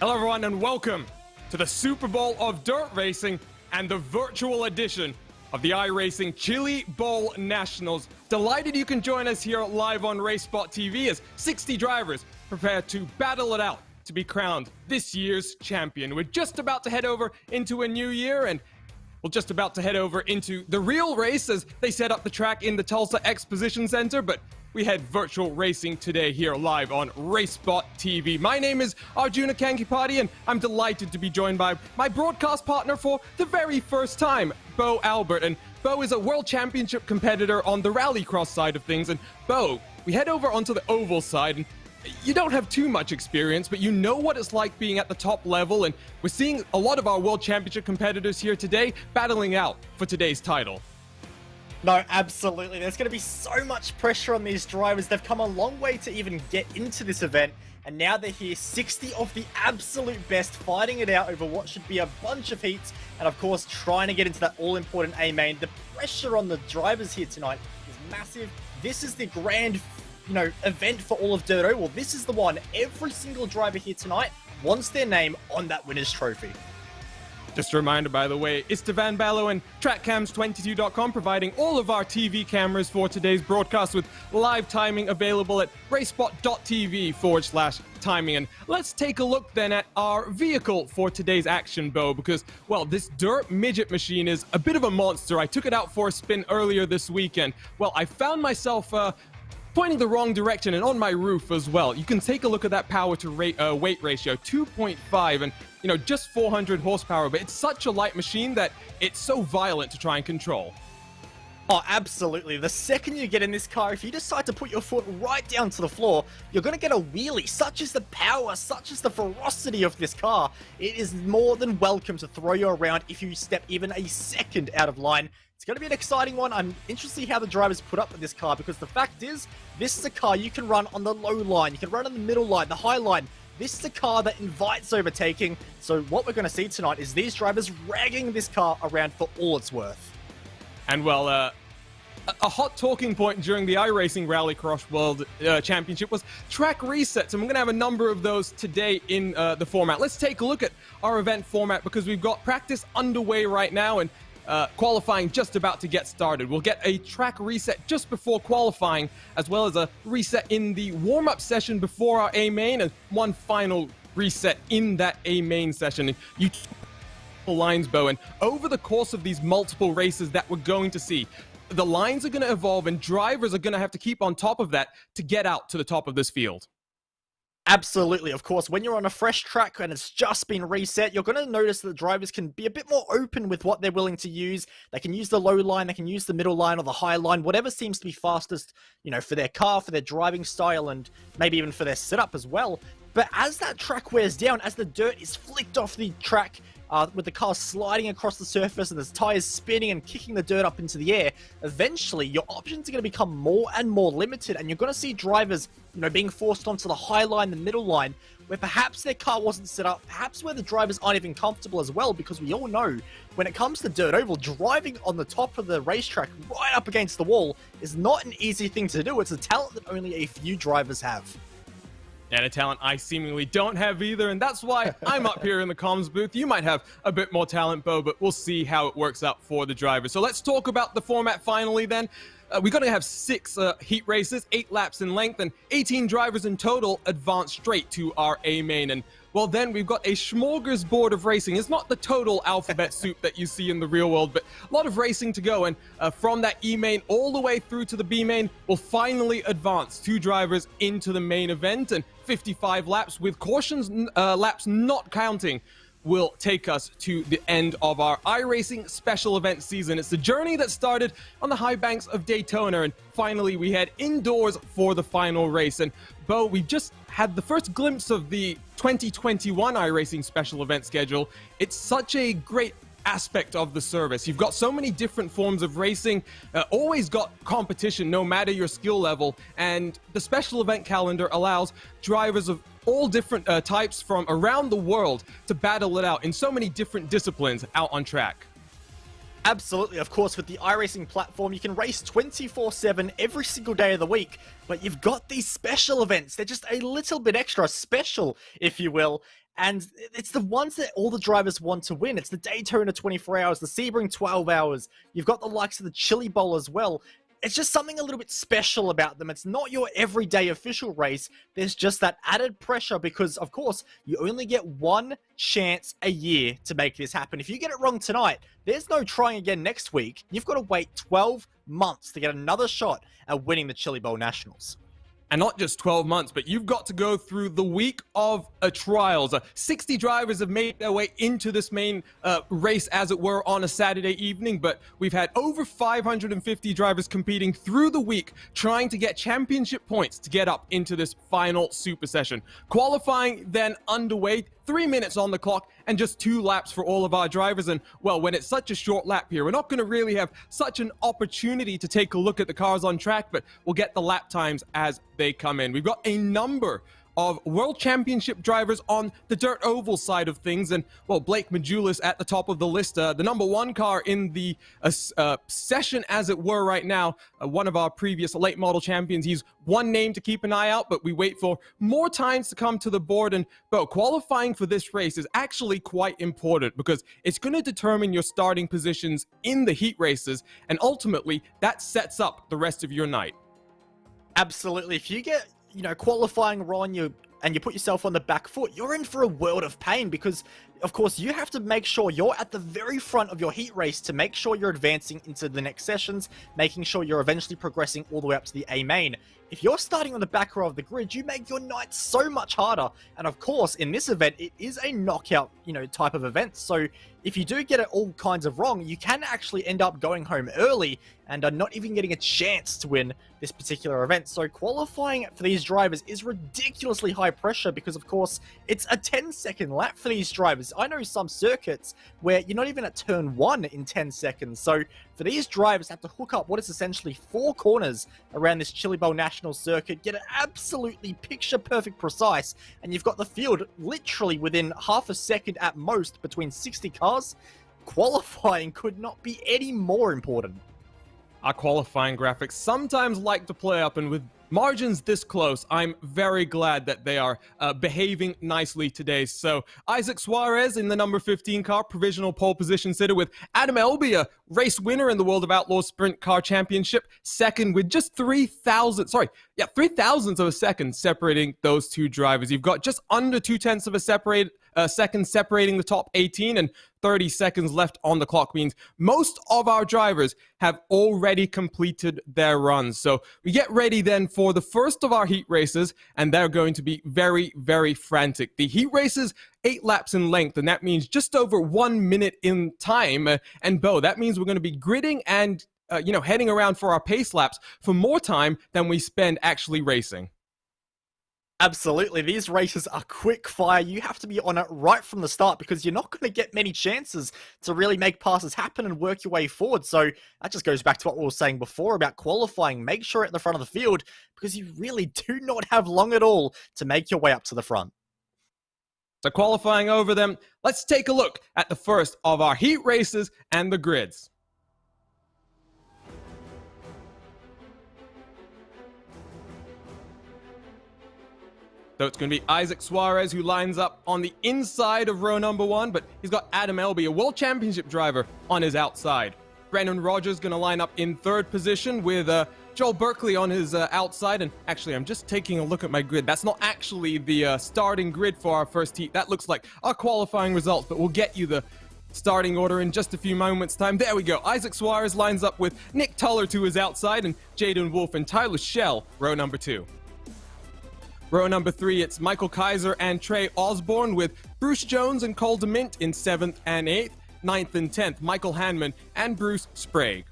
Hello everyone and welcome to the Super Bowl of Dirt Racing and the virtual edition of the iRacing Chili Bowl Nationals. Delighted you can join us here live on RaceSpotTV as 60 drivers prepare to battle it out to be crowned this year's champion. We're just about to head over into a new year and we're just about to head over into the real race as they set up the track in the Tulsa Exposition Center, but we had virtual racing today here live on RaceSpotTV. My name is Arjuna Kankipati, and I'm delighted to be joined by my broadcast partner for the very first time, Bo Albert. And Bo is a World Championship competitor on the rallycross side of things. And Bo, we head over onto the oval side, and you don't have too much experience, but you know what it's like being at the top level, and we're seeing a lot of our World Championship competitors here today battling out for today's title. No, absolutely. There's going to be so much pressure on these drivers. They've come a long way to even get into this event, and now they're here, 60 of the absolute best, fighting it out over what should be a bunch of heats, and of course, trying to get into that all-important A-main. The pressure on the drivers here tonight is massive. This is the grand, event for all of Dirt Oval. This is the one every single driver here tonight wants their name on that winner's trophy. Just a reminder, by the way, Istvan Ballo and TrackCams22.com providing all of our TV cameras for today's broadcast with live timing available at RaceSpot.tv/timing. And let's take a look then at our vehicle for today's action, Bo, because, well, this dirt midget machine is a bit of a monster. I took it out for a spin earlier this weekend. Well, I found myself pointing the wrong direction and on my roof as well. You can take a look at that power to weight ratio, 2.5, and just 400 horsepower, but it's such a light machine that it's so violent to try and control. Oh, absolutely. The second you get in this car, if you decide to put your foot right down to the floor, you're going to get a wheelie. Such is the power, such is the ferocity of this car. It is more than welcome to throw you around if you step even a second out of line. It's going to be an exciting one. I'm interested to see how the drivers put up with this car, because the fact is, this is a car you can run on the low line, you can run on the middle line, the high line. This is a car that invites overtaking, so what we're going to see tonight is these drivers ragging this car around for all it's worth. And well, a hot talking point during the iRacing Rallycross World Championship was track resets, and we're going to have a number of those today in the format. Let's take a look at our event format, because we've got practice underway right now, and qualifying just about to get started. We'll get a track reset just before qualifying, as well as a reset in the warm-up session before our A-main, and one final reset in that A-main session. And you lines, Bo, and over the course of these multiple races that we're going to see, the lines are going to evolve, and drivers are going to have to keep on top of that to get out to the top of this field. Absolutely. Of course, when you're on a fresh track and it's just been reset, you're going to notice that the drivers can be a bit more open with what they're willing to use. They can use the low line, they can use the middle line or the high line, whatever seems to be fastest, for their car, for their driving style, and maybe even for their setup as well. But as that track wears down, as the dirt is flicked off the track, with the car sliding across the surface and the tires spinning and kicking the dirt up into the air, eventually your options are going to become more and more limited, and you're going to see drivers, being forced onto the high line, the middle line, where perhaps their car wasn't set up, perhaps where the drivers aren't even comfortable as well, because we all know when it comes to Dirt Oval, driving on the top of the racetrack right up against the wall is not an easy thing to do. It's a talent that only a few drivers have. And a talent I seemingly don't have either, and that's why I'm up here in the comms booth. You might have a bit more talent, Bo, but we'll see how it works out for the drivers. So let's talk about the format finally then. We're going to have 6 heat races, 8 laps in length, and 18 drivers in total advance straight to our A-main. And well, then we've got a smorgasbord of racing. It's not the total alphabet soup that you see in the real world, but a lot of racing to go. And from that E-main all the way through to the B-main, we'll finally advance 2 drivers into the main event, and 55 laps with cautions laps not counting will take us to the end of our iRacing special event season. It's the journey that started on the high banks of Daytona, and finally we head indoors for the final race. And Bo, we've just had the first glimpse of the 2021 iRacing special event schedule. It's such a great aspect of the service. You've got so many different forms of racing, always got competition no matter your skill level, and the special event calendar allows drivers of all different types from around the world to battle it out in so many different disciplines out on track. Absolutely, of course, with the iRacing platform, you can race 24/7 every single day of the week, but you've got these special events. They're just a little bit extra special, if you will, and it's the ones that all the drivers want to win. It's the Daytona 24 hours, the Sebring 12 hours. You've got the likes of the Chili Bowl as well. It's just something a little bit special about them. It's not your everyday official race. There's just that added pressure because, of course, you only get one chance a year to make this happen. If you get it wrong tonight, there's no trying again next week. You've got to wait 12 months to get another shot at winning the Chili Bowl Nationals. And not just 12 months, but you've got to go through the week of trials. 60 drivers have made their way into this main race, as it were, on a Saturday evening. But we've had over 550 drivers competing through the week, trying to get championship points to get up into this final super session. Qualifying then underway. 3 minutes on the clock and just 2 laps for all of our drivers. And, well, when it's such a short lap here, we're not going to really have such an opportunity to take a look at the cars on track, but we'll get the lap times as they come in. We've got a number of World Championship drivers on the dirt oval side of things. And, well, Blake Majulis at the top of the list, the number 1 car in the session, as it were, right now. One of our previous late model champions. He's one name to keep an eye out, but we wait for more times to come to the board. And, well, qualifying for this race is actually quite important because it's going to determine your starting positions in the heat races. And ultimately, that sets up the rest of your night. Absolutely. If you get qualifying wrong, you put yourself on the back foot, you're in for a world of pain because, of course, you have to make sure you're at the very front of your heat race to make sure you're advancing into the next sessions, making sure you're eventually progressing all the way up to the A main. If you're starting on the back row of the grid, you make your night so much harder. And of course, in this event, it is a knockout, type of event. So if you do get it all kinds of wrong, you can actually end up going home early and not even getting a chance to win this particular event. So qualifying for these drivers is ridiculously high pressure because, of course, it's a 10-second lap for these drivers. I know some circuits where you're not even at turn 1 in 10 seconds. So for these drivers to have to hook up what is essentially 4 corners around this Chili Bowl National circuit, get it absolutely picture-perfect precise, and you've got the field literally within half a second at most between 60 cars, qualifying could not be any more important. Our qualifying graphics sometimes like to play up, and with margins this close, I'm very glad that they are behaving nicely today. So Isaac Suarez in the number 15 car, provisional pole position sitter, with Adam Elby, a race winner in the World of Outlaws Sprint Car Championship, second with just 3 thousandths of a second separating those two drivers. You've got just under 0.2 of a second separating the top 18, and 30 seconds left on the clock means most of our drivers have already completed their runs. So we get ready then for the first of our heat races, and they're going to be very, very frantic. The heat races, 8 laps in length, and that means just over 1 minute in time. And Bo, that means we're going to be gridding and heading around for our pace laps for more time than we spend actually racing. Absolutely. These races are quick fire. You have to be on it right from the start because you're not going to get many chances to really make passes happen and work your way forward. So that just goes back to what we were saying before about qualifying. Make sure you're at the front of the field because you really do not have long at all to make your way up to the front. So qualifying over them, let's take a look at the first of our heat races and the grids. So it's going to be Isaac Suarez who lines up on the inside of row number 1, but he's got Adam Elby, a World Championship driver, on his outside. Brennan Rogers going to line up in 3rd position with Joel Berkeley on his outside. And actually, I'm just taking a look at my grid. That's not actually the starting grid for our first heat. That looks like our qualifying results, but we'll get you the starting order in just a few moments' time. There we go. Isaac Suarez lines up with Nick Tuller to his outside, and Jaden Wolf and Tyler Schell, row number 2. Row number 3, it's Michael Kaiser and Trey Osborne with Bruce Jones and Cole DeMint in 7th and 8th. 9th and 10th, Michael Hanman and Bruce Sprague.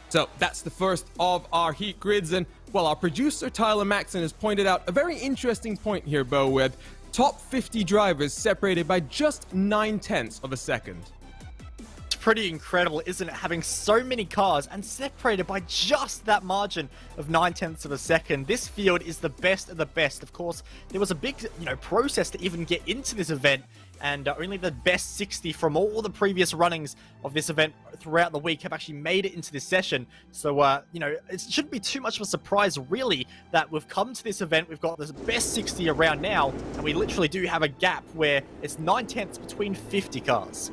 So that's the first of our heat grids. And, well, our producer Tyler Maxon has pointed out a very interesting point here, Bo, with top 50 drivers separated by just 0.9 of a second. Pretty incredible, isn't it, having so many cars and separated by just that margin of 0.9 of a second. This field is the best of the best. Of course, there was a big process to even get into this event. and only the best 60 from all the previous runnings of this event throughout the week have actually made it into this session. So, you know, it shouldn't be too much of a surprise, really, that we've come to this event, we've got the best 60 around now, and we literally do have a gap where it's 9/10 between 50 cars.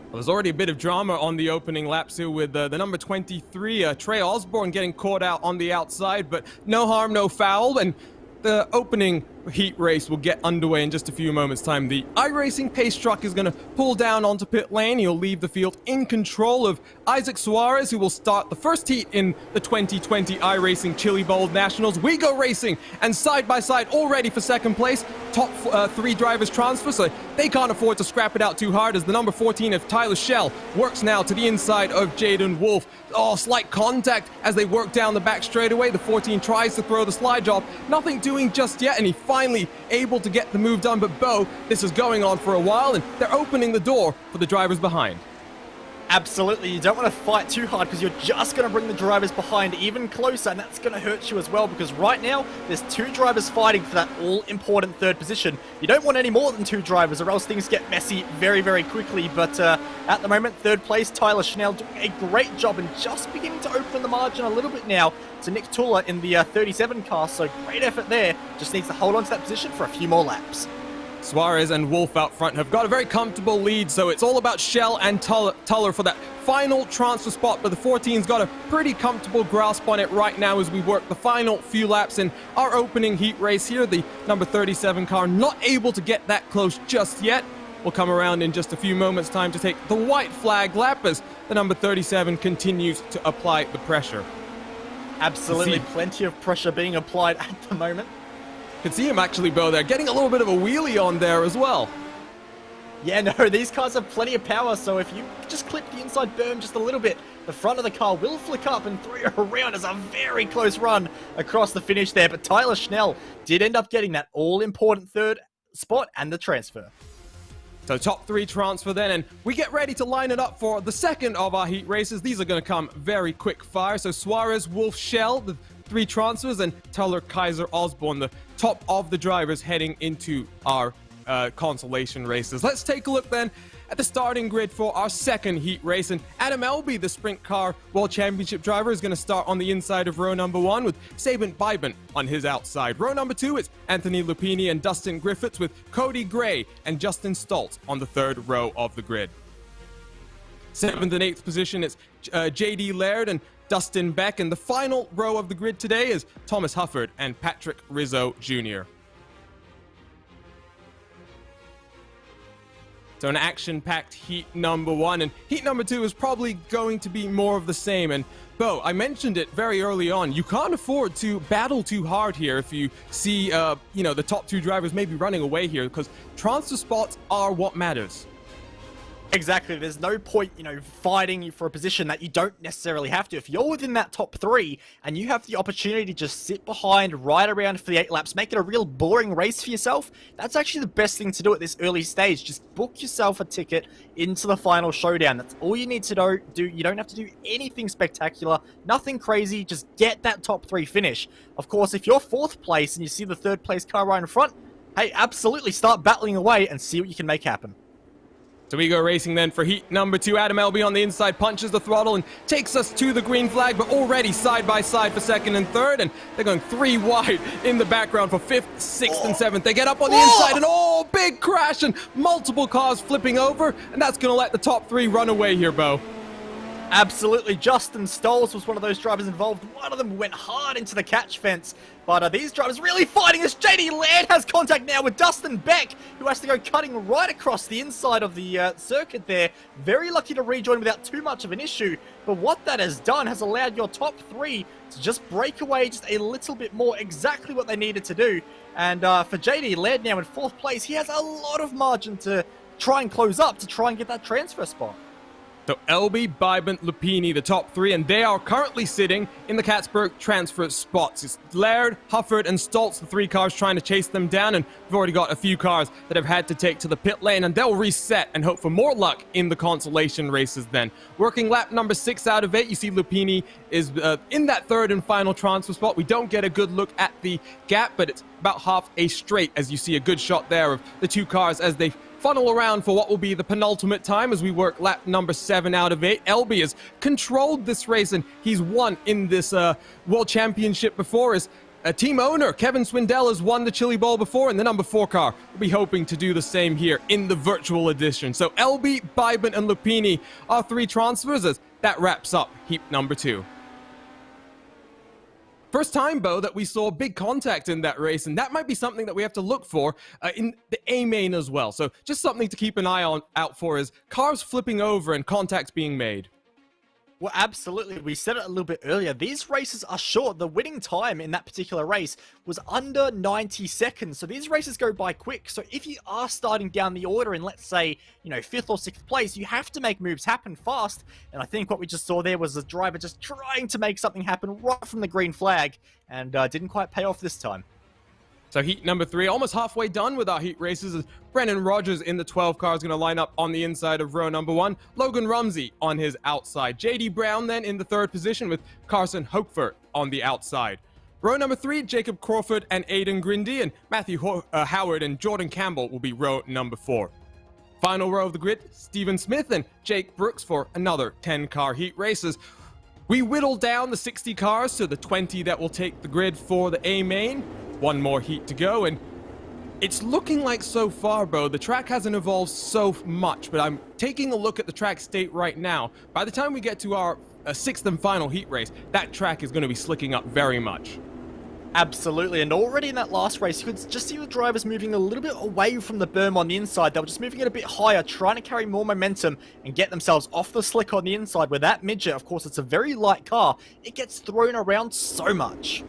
Well, there's already a bit of drama on the opening laps here with the number 23, Trey Osborne, getting caught out on the outside, but no harm, no foul, and the opening heat race will get underway in just a few moments' time. The iRacing pace truck is going to pull down onto pit lane. He'll leave the field in control of Isaac Suarez, who will start the first heat in the 2020 iRacing Chili Bowl Nationals. We go racing, and side by side, all ready for second place. Top 3 drivers transfer, so they can't afford to scrap it out too hard, as the number 14 of Tyler Schell works now to the inside of Jaden Wolf. Oh, slight contact as they work down the back straightaway. The 14 tries to throw the slide job. Nothing doing just yet, and he finally able to get the move done. But Bo, this is going on for a while, and they're opening the door for the drivers behind. Absolutely, you don't want to fight too hard because you're just going to bring the drivers behind even closer, and that's going to hurt you as well, because right now there's 2 drivers fighting for that all-important 3rd position. You don't want any more than 2 drivers, or else things get messy very, very quickly. But at the moment, 3rd place, Tyler Schnell doing a great job and just beginning to open the margin a little bit now to Nick Tuller in the 37 car, so great effort there. Just needs to hold on to that position for a few more laps. Suarez and Wolf out front have got a very comfortable lead, so it's all about Schell and Tuller for that final transfer spot, but the 14's got a pretty comfortable grasp on it right now as we work the final few laps in our opening heat race here. The number 37 car not able to get that close just yet. We'll come around in just a few moments' time to take the white flag lap as the number 37 continues to apply the pressure. Absolutely, plenty of pressure being applied at the moment. Can see him actually, Bo, there, getting a little bit of a wheelie on there as well. Yeah, no, these cars have plenty of power, so if you just clip the inside berm just a little bit, the front of the car will flick up and throw you around. As a very close run across the finish there, but Tyler Schnell did end up getting that all-important 3rd spot and the transfer. So top 3 transfer then, and we get ready to line it up for the second of our heat races. These are going to come very quick fire. So Suarez, Wolf, Schell, the 3 transfers, and Tuller, Kaiser, Osborne, the top of the drivers heading into our consolation races. Let's take a look then at the starting grid for our second heat race, and Adam Elby, the Sprint Car World Championship driver, is going to start on the inside of row number 1 with Sabin Bybant on his outside. Row number 2 is Anthony Lupini and Dustin Griffiths, with Cody Gray and Justin Stoltz on the 3rd row of the grid. 7th and 8th position is JD Laird and Dustin Beck, and the final row of the grid today is Thomas Hufford and Patrick Rizzo Jr. So an action-packed heat number 1, and heat number 2 is probably going to be more of the same. And Bo, I mentioned it very early on, you can't afford to battle too hard here if you see, you know, the top 2 drivers maybe running away here, because transfer spots are what matters. Exactly. There's no point, you know, fighting for a position that you don't necessarily have to. If you're within that top 3 and you have the opportunity to just sit behind, ride around for the 8 laps, make it a real boring race for yourself, that's actually the best thing to do at this early stage. Just book yourself a ticket into the final showdown. That's all you need to do. You don't have to do anything spectacular, nothing crazy. Just get that top 3 finish. Of course, if you're 4th place and you see the 3rd place car right in front, hey, absolutely start battling away and see what you can make happen. So we go racing then for heat number 2. Adam Elby on the inside punches the throttle and takes us to the green flag, but already side by side for 2nd and 3rd, and they're going 3 wide in the background for 5th, 6th, and 7th. They get up on the inside, and big crash and multiple cars flipping over, and that's going to let the top 3 run away here, Bo. Absolutely. Justin Stoltz was one of those drivers involved. One of them went hard into the catch fence. But these drivers really fighting as JD Laird has contact now with Dustin Beck, who has to go cutting right across the inside of the circuit there. Very lucky to rejoin without too much of an issue. But what that has done has allowed your top 3 to just break away just a little bit more, exactly what they needed to do. And for JD Laird now in 4th place, he has a lot of margin to try and close up to try and get that transfer spot. So Elby, Bybant, Lupini, the top 3, and they are currently sitting in the Catsburg transfer spots. It's Laird, Hufford, and Stoltz, the 3 cars trying to chase them down, and we've already got a few cars that have had to take to the pit lane, and they'll reset and hope for more luck in the consolation races then. Working lap number 6 out of 8, you see Lupini is in that 3rd and final transfer spot. We don't get a good look at the gap, but it's about half a straight as you see a good shot there of the 2 cars as they funnel around for what will be the penultimate time as we work lap number 7 out of 8. LB has controlled this race, and he's won in this World Championship before. His team owner, Kevin Swindell, has won the Chili Bowl before, and the number 4 car will be hoping to do the same here in the virtual edition. So LB, Bybin, and Lupini are 3 transfers as that wraps up heat number 2. First time, Bo, that we saw big contact in that race, and that might be something that we have to look for in the A main as well. So just something to keep an eye out for is cars flipping over and contact being made. Well, absolutely. We said it a little bit earlier. These races are short. The winning time in that particular race was under 90 seconds. So these races go by quick. So if you are starting down the order in, let's say, 5th or 6th place, you have to make moves happen fast. And I think what we just saw there was a driver just trying to make something happen right from the green flag, and didn't quite pay off this time. So heat number 3, almost halfway done with our heat races. As Brennan Rogers in the 12 car is going to line up on the inside of row number 1. Logan Rumsey on his outside. JD Brown then in the 3rd position with Carson Hochfert on the outside. Row number 3, Jacob Crawford and Aidan Grindy, and Matthew Howard and Jordan Campbell will be row number 4. Final row of the grid, Stephen Smith and Jake Brooks for another 10-car heat races. We whittled down the 60 cars to the 20 that will take the grid for the A main. One more heat to go, and it's looking like so far, Bo, the track hasn't evolved so much, but I'm taking a look at the track state right now. By the time we get to our 6th and final heat race, that track is going to be slicking up very much. Absolutely, and already in that last race, you could just see the drivers moving a little bit away from the berm on the inside. They were just moving it a bit higher, trying to carry more momentum and get themselves off the slick on the inside, where that midget, of course, it's a very light car, it gets thrown around so much.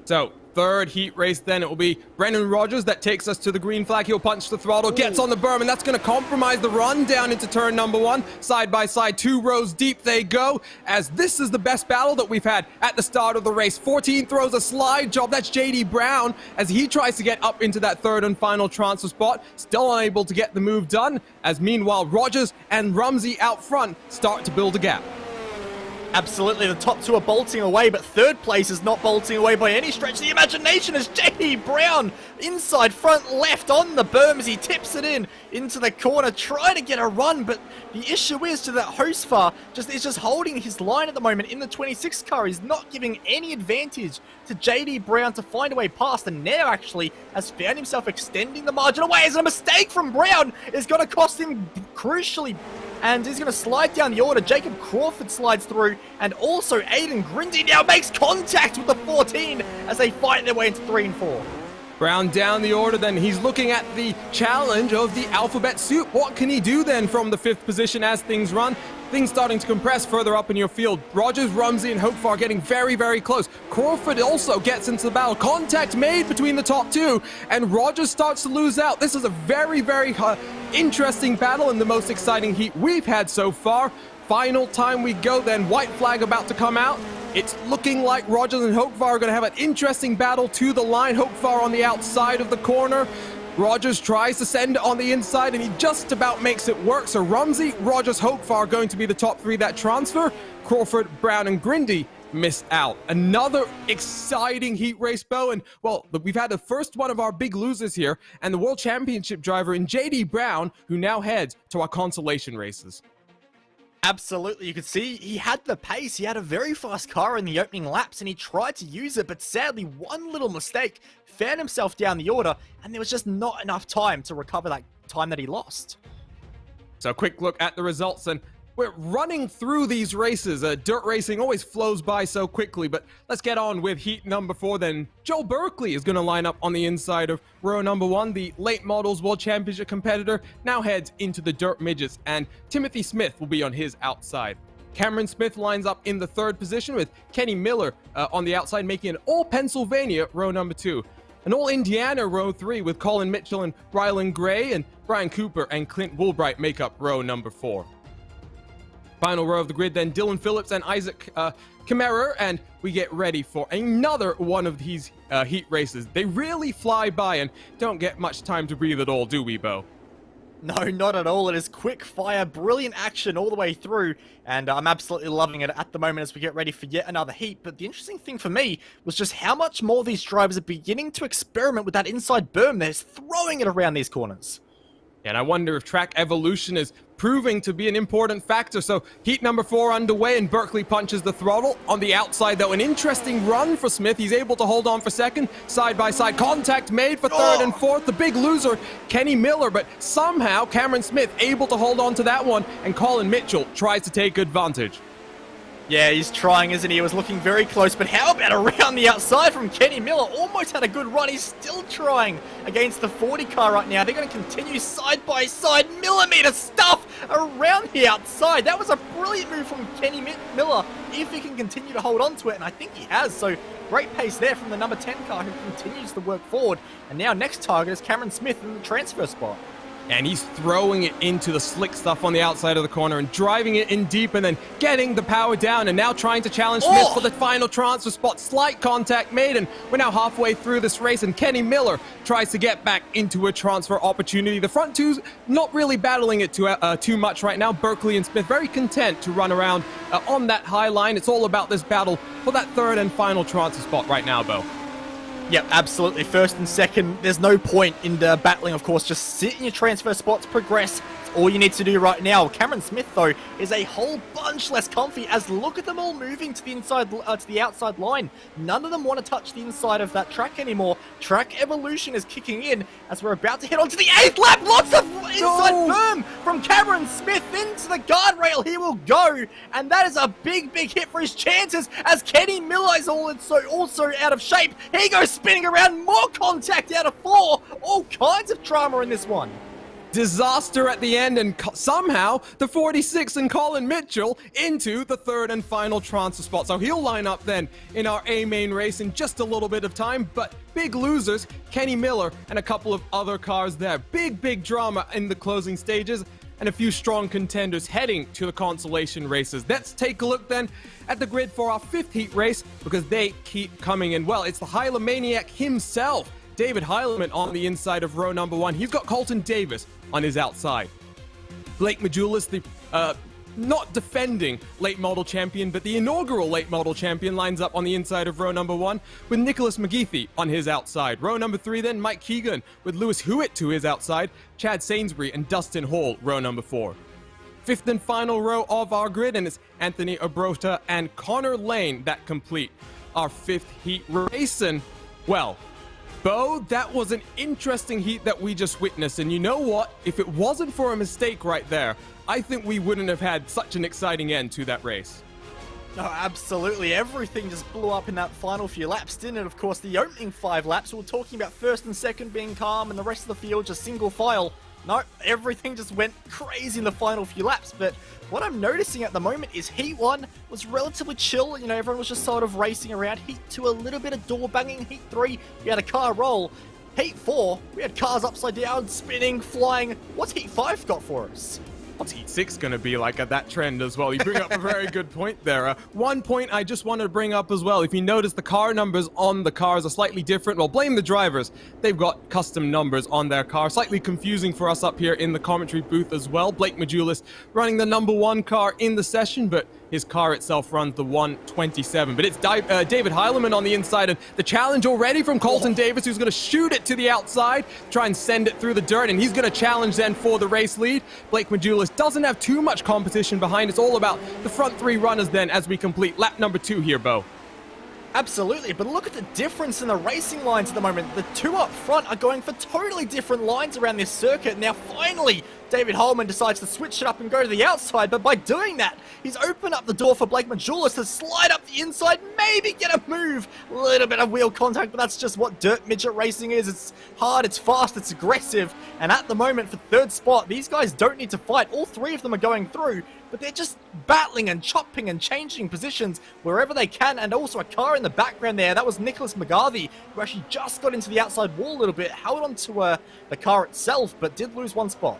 So, 3rd heat race then, it will be Brennan Rogers that takes us to the green flag. He'll punch the throttle, gets on the berm, and that's going to compromise the run down into turn number 1. Side by side, 2 rows deep they go, as this is the best battle that we've had at the start of the race. 14 throws a slide job. That's JD Brown as he tries to get up into that 3rd and final transfer spot. Still unable to get the move done, as meanwhile Rogers and Rumsey out front start to build a gap. Absolutely, the top 2 are bolting away, but 3rd place is not bolting away by any stretch of the imagination as JD Brown, inside front left on the berm as he tips it into the corner, trying to get a run, but the issue is to that Hosfar is just holding his line at the moment in the 26 car. He's not giving any advantage to JD Brown to find a way past, and now actually has found himself extending the margin away as a mistake from Brown is going to cost him crucially, and he's going to slide down the order. Jacob Crawford slides through, and also Aidan Grindy now makes contact with the 14 as they fight their way into 3 and 4. Brown down the order, then he's looking at the challenge of the alphabet soup. What can he do then from the 5th position as things run? Things starting to compress further up in your field. Rogers, Rumsey, and Hochfar getting very, very close. Crawford also gets into the battle. Contact made between the top 2, and Rogers starts to lose out. This is a very, very interesting battle and the most exciting heat we've had so far. Final time we go then. White flag about to come out. It's looking like Rogers and Hochfar are going to have an interesting battle to the line. Hochfar on the outside of the corner. Rogers tries to send it on the inside, and he just about makes it work. So Rumsey, Rogers, Hochfar are going to be the top 3 that transfer. Crawford, Brown, and Grindy miss out. Another exciting heat race, Bo, and well, we've had the first one of our big losers here, and the World Championship driver in JD Brown, who now heads to our consolation races. Absolutely, you could see he had the pace. He had a very fast car in the opening laps, and he tried to use it, but sadly, one little mistake found himself down the order, and there was just not enough time to recover that time that he lost. So a quick look at the results, and we're running through these races. Dirt racing always flows by so quickly, but let's get on with heat number 4 then. Joel Berkeley is going to line up on the inside of row number 1. The late models World Championship competitor now heads into the dirt midgets, and Timothy Smith will be on his outside. Cameron Smith lines up in the 3rd position with Kenny Miller on the outside, making an all Pennsylvania row number 2. An all Indiana row 3 with Colin Mitchell and Rylan Gray, and Brian Cooper and Clint Woolbright make up row number 4. Final row of the grid then, Dylan Phillips and Isaac Kammerer, and we get ready for another one of these heat races. They really fly by and don't get much time to breathe at all, do we, Bo? No, not at all. It is quick fire, brilliant action all the way through, and I'm absolutely loving it at the moment as we get ready for yet another heat. But the interesting thing for me was just how much more these drivers are beginning to experiment with that inside berm. They're just throwing it around these corners. And I wonder if track evolution is proving to be an important factor. So heat number 4 underway, and Berkeley punches the throttle. On the outside, though, an interesting run for Smith. He's able to hold on for second. Side-by-side contact made for third and fourth. The big loser, Kenny Miller, but somehow Cameron Smith able to hold on to that one, and Colin Mitchell tries to take advantage. Yeah, he's trying, isn't he? He was looking very close, but how about around the outside from Kenny Miller? Almost had a good run. He's still trying against the 40 car right now. They're going to continue side by side, millimeter stuff around the outside. That was a brilliant move from Kenny Miller, if he can continue to hold on to it, and I think he has. So great pace there from the number 10 car, who continues to work forward. And now next target is Cameron Smith in the transfer spot. And he's throwing it into the slick stuff on the outside of the corner and driving it in deep and then getting the power down, and now trying to challenge Smith for the final transfer spot. Slight contact made, and we're now halfway through this race, and Kenny Miller tries to get back into a transfer opportunity. The front two's not really battling it too much right now. Berkeley and Smith very content to run around on that high line. It's all about this battle for that third and final transfer spot right now, Bo. Yep, absolutely. First and second, there's no point in the battling, of course. Just sit in your transfer spots, progress. It's all you need to do right now. Cameron Smith, though, is a whole bunch less comfy, as look at them all moving to the inside, to the outside line. None of them want to touch the inside of that track anymore. Track evolution is kicking in as we're about to head on to the 8th lap. Lots of inside firm from Cameron Smith into the guardrail. He will go, and that is a big, big hit for his chances, as Kenny Miller is also out of shape. He goes spinning around, more contact out of 4. All kinds of drama in this one. Disaster at the end, and somehow the 46 and Colin Mitchell into the third and final transfer spot. So he'll line up then in our A main race in just a little bit of time, but big losers, Kenny Miller and a couple of other cars there. Big drama in the closing stages, and a few strong contenders heading to the consolation races. Let's take a look then at the grid for our 5th heat race, because they keep coming in. Well, it's the Hylomaniac himself, David Heileman, on the inside of row number 1. He's got Colton Davis on his outside. Blake Majulis, the not defending late model champion, but the inaugural late model champion, lines up on the inside of row number 1 with Nicholas McGeethy on his outside. Row number 3 then, Mike Keegan with Lewis Hewitt to his outside, Chad Sainsbury and Dustin Hall, row number 4. 5th and final row of our grid, and it's Anthony Abrota and Connor Lane that complete our 5th heat race. And, well, Bo, that was an interesting heat that we just witnessed, and you know what? If it wasn't for a mistake right there, I think we wouldn't have had such an exciting end to that race. No, absolutely. Everything just blew up in that final few laps, didn't it? Of course, the opening 5 laps, we were talking about first and second being calm and the rest of the field just single file. No, everything just went crazy in the final few laps, but what I'm noticing at the moment is Heat 1 was relatively chill. You know, everyone was just sort of racing around. Heat 2, a little bit of door banging. Heat 3, we had a car roll. Heat 4, we had cars upside down, spinning, flying. What's Heat 5 got for us? What's Heat 6 going to be like at that trend as well? You bring up a very good point there. One point I just wanted to bring up as well. If you notice, the car numbers on the cars are slightly different. Well, blame the drivers. They've got custom numbers on their car. Slightly confusing for us up here in the commentary booth as well. Blake Majulis running the number 1 car in the session, but his car itself runs the 127. But it's David Heileman on the inside, and the challenge already from Colton Davis, who's going to shoot it to the outside, try and send it through the dirt, and he's going to challenge then for the race lead. Blake Majulis doesn't have too much competition behind. It's all about the front 3 runners then as we complete lap number 2 here, Bo. Absolutely, but look at the difference in the racing lines at the moment. The 2 up front are going for totally different lines around this circuit. Now, finally, David Holman decides to switch it up and go to the outside, but by doing that, he's opened up the door for Blake Majulis to slide up the inside, maybe get a move. A little bit of wheel contact, but that's just what dirt midget racing is. It's hard, it's fast, it's aggressive, and at the moment, for 3rd spot, these guys don't need to fight. All 3 of them are going through, but they're just battling and chopping and changing positions wherever they can. And also a car in the background there, that was Nicholas McGarvey, who actually just got into the outside wall a little bit, held onto the car itself, but did lose 1 spot.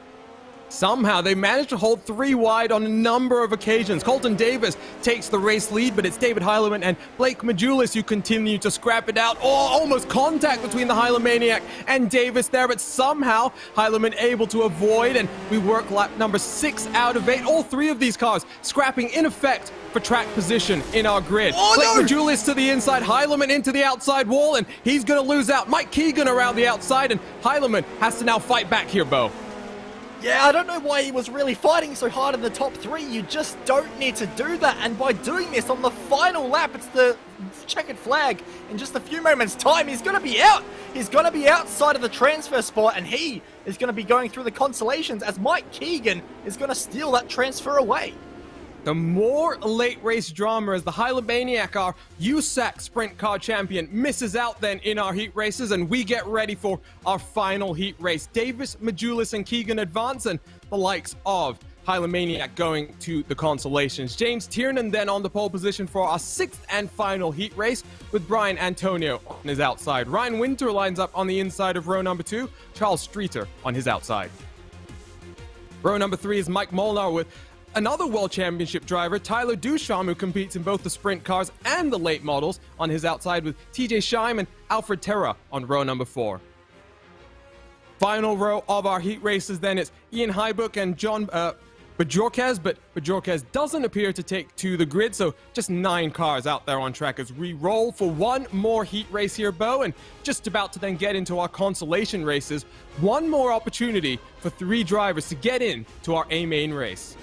Somehow they managed to hold 3 wide on a number of occasions. Colton Davis takes the race lead, but it's David Heileman and Blake Majulis who continue to scrap it out. Oh, almost contact between the Hylomaniac and Davis there, but somehow Heileman able to avoid, and we work lap number 6 out of 8. All 3 of these cars scrapping in effect for track position in our grid. Blake Majulis to the inside, Heileman into the outside wall, and he's going to lose out. Mike Keegan around the outside, and Heileman has to now fight back here, Bo. Yeah, I don't know why he was really fighting so hard in the top 3. You just don't need to do that. And by doing this on the final lap, it's the checkered flag. In just a few moments' time, he's going to be out. He's going to be outside of the transfer spot, and he is going to be going through the consolations as Mike Keegan is going to steal that transfer away. The more late race drama as the Hylomaniac, our USAC sprint car champion, misses out then in our heat races, and we get ready for our final heat race. Davis, Majulis, and Keegan advance, and the likes of Hylomaniac going to the consolations. James Tiernan then on the pole position for our 6th and final heat race with Brian Antonio on his outside. Ryan Winter lines up on the inside of row number 2, Charles Streeter on his outside. Row number 3 is Mike Molnar with another World Championship driver, Tyler Ducharme, who competes in both the sprint cars and the late models on his outside with TJ Scheim and Alfred Terra on row number 4. Final row of our heat races then is Ian Heibuck and John Bajorquez, but Bajorquez doesn't appear to take to the grid, so just 9 cars out there on track as we roll for one more heat race here, Bo, and just about to then get into our consolation races. One more opportunity for 3 drivers to get in to our A main race.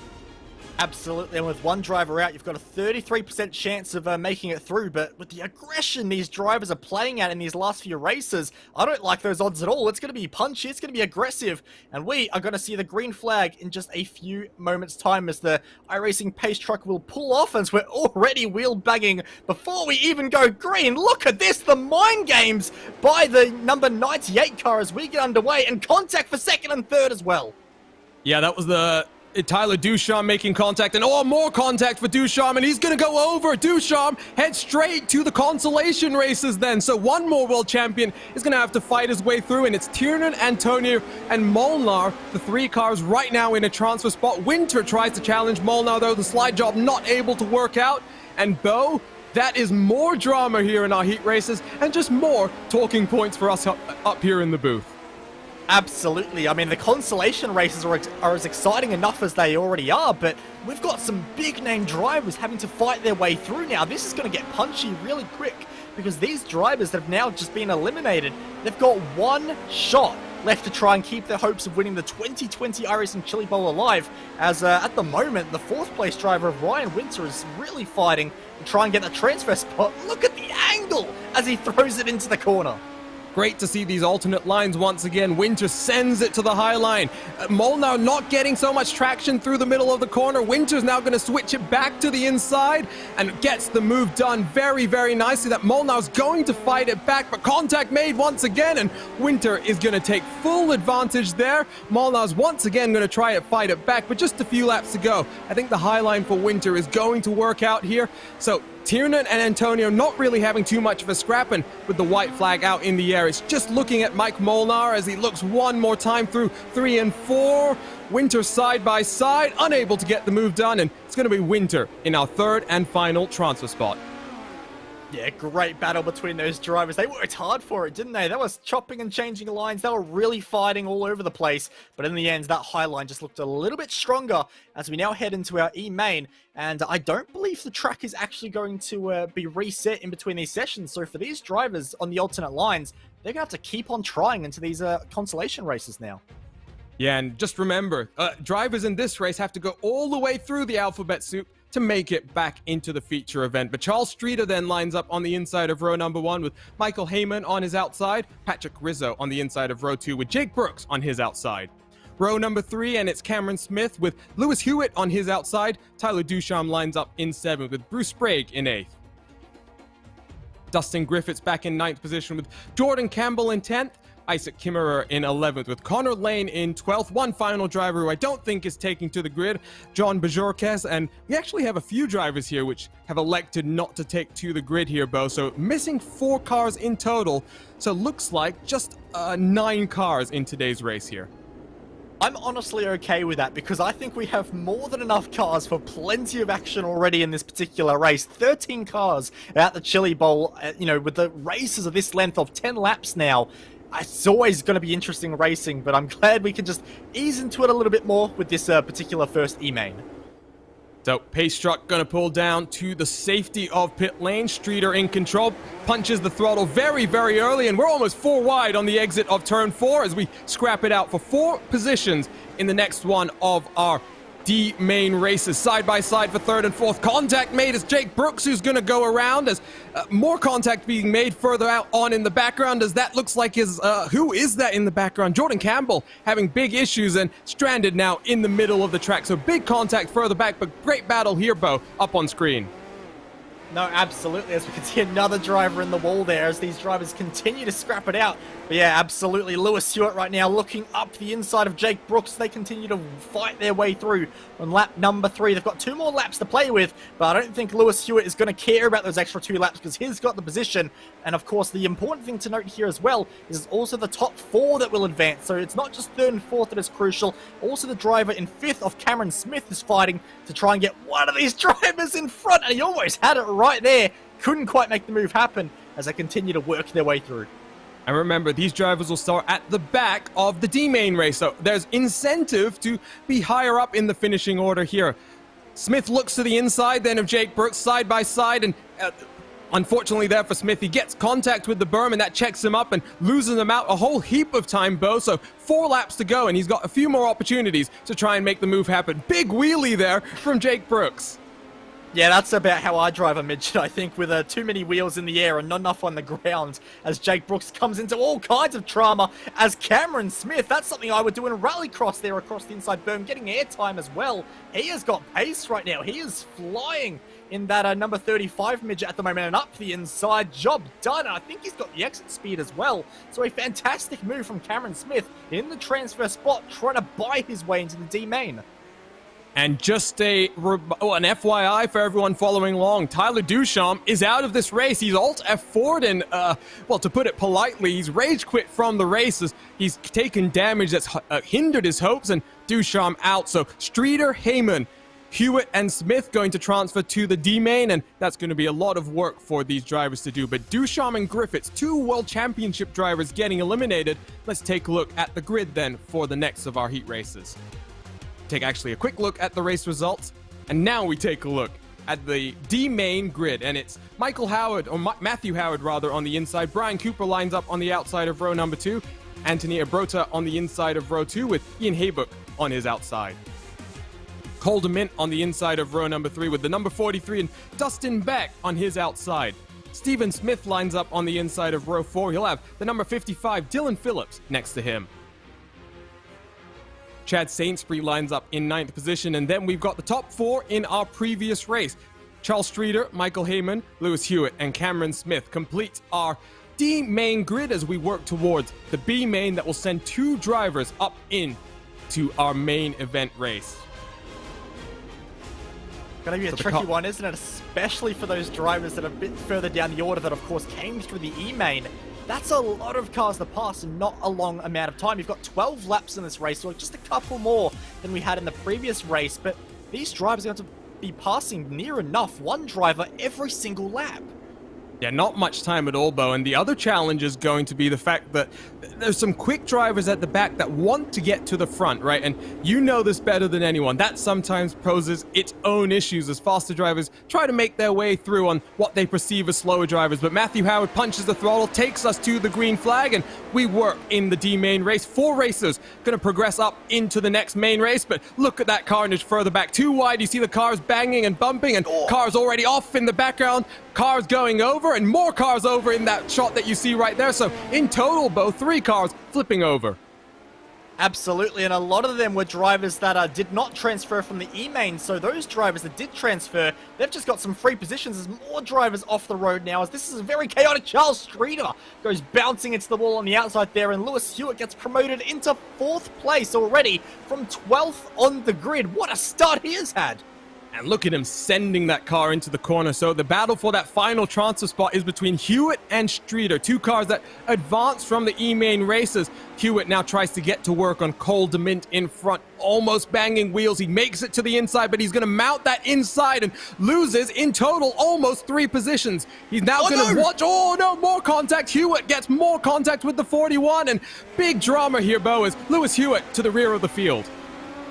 Absolutely, and with one driver out, you've got a 33% chance of making it through, but with the aggression these drivers are playing at in these last few races, I don't like those odds at all. It's going to be punchy, it's going to be aggressive, and we are going to see the green flag in just a few moments' time as the iRacing pace truck will pull off, as we're already wheel bagging before we even go green. Look at this, the mind games by the number 98 car as we get underway, and contact for 2nd and 3rd as well. Yeah, that was the Tyler Ducharme making contact, and more contact for Ducharme, and he's going to go over. Ducharme heads straight to the consolation races then, so one more world champion is going to have to fight his way through, and it's Tiernan, Antonio, and Molnar, the 3 cars right now in a transfer spot. Winter tries to challenge Molnar, though the slide job not able to work out, and Bo, that is more drama here in our heat races, and just more talking points for us up here in the booth. Absolutely. I mean, the consolation races are as exciting enough as they already are, but we've got some big-name drivers having to fight their way through now. This is going to get punchy really quick because these drivers that have now just been eliminated, they've got one shot left to try and keep their hopes of winning the 2020 iRacing Chili Bowl alive, as at the moment, the 4th place driver of Ryan Winter is really fighting to try and get that transfer spot. Look at the angle as he throws it into the corner. Great to see these alternate lines once again. Winter sends it to the high line. Molnar not getting so much traction through the middle of the corner. Winter's now going to switch it back to the inside and gets the move done very, very nicely. That Molnar's going to fight it back, but contact made once again, and Winter is going to take full advantage there. Molnar's once again going to try to fight it back, but just a few laps to go. I think the high line for Winter is going to work out here. So Tiernan and Antonio not really having too much of a scrap, and with the white flag out in the air, it's just looking at Mike Molnar as he looks one more time through 3 and 4. Winter side by side, unable to get the move done, and it's going to be Winter in our 3rd and final transfer spot. Yeah, great battle between those drivers. They worked hard for it, didn't they? That was chopping and changing lines. They were really fighting all over the place. But in the end, that high line just looked a little bit stronger as we now head into our E-main. And I don't believe the track is actually going to be reset in between these sessions. So for these drivers on the alternate lines, they're going to have to keep on trying into these consolation races now. Yeah, and just remember, drivers in this race have to go all the way through the alphabet soup to make it back into the feature event. But Charles Streeter then lines up on the inside of row number 1 with Michael Heyman on his outside, Patrick Rizzo on the inside of row 2 with Jake Brooks on his outside. Row number 3, and it's Cameron Smith with Lewis Hewitt on his outside. Tyler Ducharme lines up in 7th with Bruce Sprague in 8th. Dustin Griffiths back in 9th position with Jordan Campbell in 10th. Isaac Kimmerer in 11th with Connor Lane in 12th. One final driver who I don't think is taking to the grid, John Bajorquez. And we actually have a few drivers here which have elected not to take to the grid here, Bo. So missing 4 cars in total. So looks like just 9 cars in today's race here. I'm honestly okay with that because I think we have more than enough cars for plenty of action already in this particular race. 13 cars at the Chili Bowl, you know, with the races of this length of 10 laps now. It's always going to be interesting racing, but I'm glad we can just ease into it a little bit more with this particular first E-main. So pace truck gonna pull down to the safety of pit lane. Streeter in control, punches the throttle very, very early, and we're almost 4 wide on the exit of turn 4 as we scrap it out for 4 positions in the next one of our D main races. Side by side for 3rd and 4th. Contact made as Jake Brooks, who's going to go around, as more contact being made further out on in the background, as that looks like his, who is that in the background? Jordan Campbell having big issues and stranded now in the middle of the track. So big contact further back, but great battle here, Bo, up on screen. No, absolutely, as we can see another driver in the wall there as these drivers continue to scrap it out. But yeah, absolutely, Lewis Stewart right now looking up the inside of Jake Brooks. They continue to fight their way through on lap number 3. They've got 2 more laps to play with, but I don't think Lewis Stewart is going to care about those extra 2 laps because he's got the position. And of course, the important thing to note here as well is also the top 4 that will advance. So it's not just 3rd and 4th that is crucial. Also, the driver in 5th of Cameron Smith is fighting to try and get one of these drivers in front, and he almost had it right there. Couldn't quite make the move happen as they continue to work their way through. And remember, these drivers will start at the back of the D main race, so there's incentive to be higher up in the finishing order here. Smith looks to the inside then of Jake Brooks, side by side, and unfortunately there for Smith, he gets contact with the berm, and that checks him up and loses him out a whole heap of time, Bo. So 4 laps to go, and he's got a few more opportunities to try and make the move happen. Big wheelie there from Jake Brooks. Yeah, that's about how I drive a midget, I think, with too many wheels in the air and not enough on the ground, as Jake Brooks comes into all kinds of drama, as Cameron Smith, that's something I would do in rallycross there across the inside berm, getting airtime as well. He has got pace right now. He is flying in that number 35 midget at the moment, and up the inside, job done. I think he's got the exit speed as well. So a fantastic move from Cameron Smith in the transfer spot, trying to buy his way into the D main. And just an FYI for everyone following along, Tyler Duchamp is out of this race. He's alt F4'd and, well, to put it politely, he's rage quit from the races. He's taken damage that's hindered his hopes, and Duchamp out. So Streeter, Heyman, Hewitt, and Smith going to transfer to the D main, and that's going to be a lot of work for these drivers to do. But Duchamp and Griffiths, 2 World Championship drivers getting eliminated. Let's take a look at the grid then for the next of our heat races. Take actually a quick look at the race results, and now we take a look at the D main grid, and it's Matthew Howard rather on the inside. Brian Cooper lines up on the outside of row number 2, Anthony Abrota on the inside of row 2 with Ian Haybook on his outside. Cole DeMint on the inside of row number 3 with the number 43 and Dustin Beck on his outside. Stephen Smith lines up on the inside of row 4. He'll have the number 55 Dylan Phillips next to him. Chad Saintsbury lines up in 9th position, and then we've got the top 4 in our previous race. Charles Streeter, Michael Heyman, Lewis Hewitt, and Cameron Smith complete our D main grid as we work towards the B main that will send 2 drivers up in to our main event race. Gonna be a tricky one, isn't it? Especially for those drivers that are a bit further down the order that, of course, came through the E main. That's a lot of cars to pass in not a long amount of time. You've got 12 laps in this race, so just a couple more than we had in the previous race. But these drivers are going to be passing near enough 1 driver every single lap. Yeah, not much time at all, Bo. And the other challenge is going to be the fact that there's some quick drivers at the back that want to get to the front, right? And you know this better than anyone. That sometimes poses its own issues as faster drivers try to make their way through on what they perceive as slower drivers. But Matthew Howard punches the throttle, takes us to the green flag, and we work in the D main race. 4 racers going to progress up into the next main race. But look at that carnage further back. Too wide. You see the cars banging and bumping, and cars already off in the background. Cars going over, and more cars over in that shot that you see right there. So in total, Bo, 3 cars flipping over. Absolutely, and a lot of them were drivers that did not transfer from the E-main, so those drivers that did transfer, they've just got some free positions. There's more drivers off the road now, as this is a very chaotic. Charles Streeter goes bouncing into the wall on the outside there, and Lewis Hewitt gets promoted into 4th place already from 12th on the grid. What a start he has had! And look at him sending that car into the corner. So the battle for that final transfer spot is between Hewitt and Streeter, 2 cars that advanced from the E-main races. Hewitt now tries to get to work on Cole DeMint in front, almost banging wheels. He makes it to the inside, but he's going to mount that inside and loses in total almost 3 positions. He's now going to watch. Oh no, more contact. Hewitt gets more contact with the 41, and big drama here, Bo, is Lewis Hewitt to the rear of the field.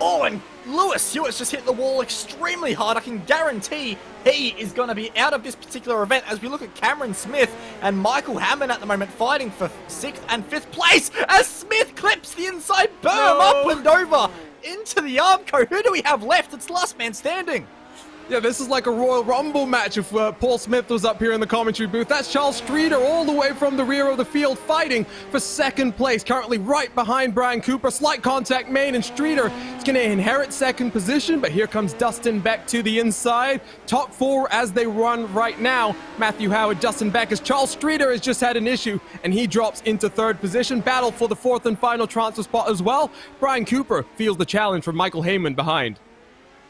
Oh, and Lewis Hewitt's just hit the wall extremely hard. I can guarantee he is going to be out of this particular event as we look at Cameron Smith and Michael Hammond at the moment fighting for 6th and 5th place as Smith clips the inside berm up and over into the Armco. Who do we have left? It's last man standing. Yeah, this is like a Royal Rumble match if Paul Smith was up here in the commentary booth. That's Charles Streeter all the way from the rear of the field fighting for 2nd place, currently right behind Brian Cooper. Slight contact made, and Streeter is going to inherit 2nd position, but here comes Dustin Beck to the inside. Top 4 as they run right now. Matthew Howard, Dustin Beck, as Charles Streeter has just had an issue, and he drops into 3rd position. Battle for the 4th and final transfer spot as well. Brian Cooper feels the challenge from Michael Heyman behind.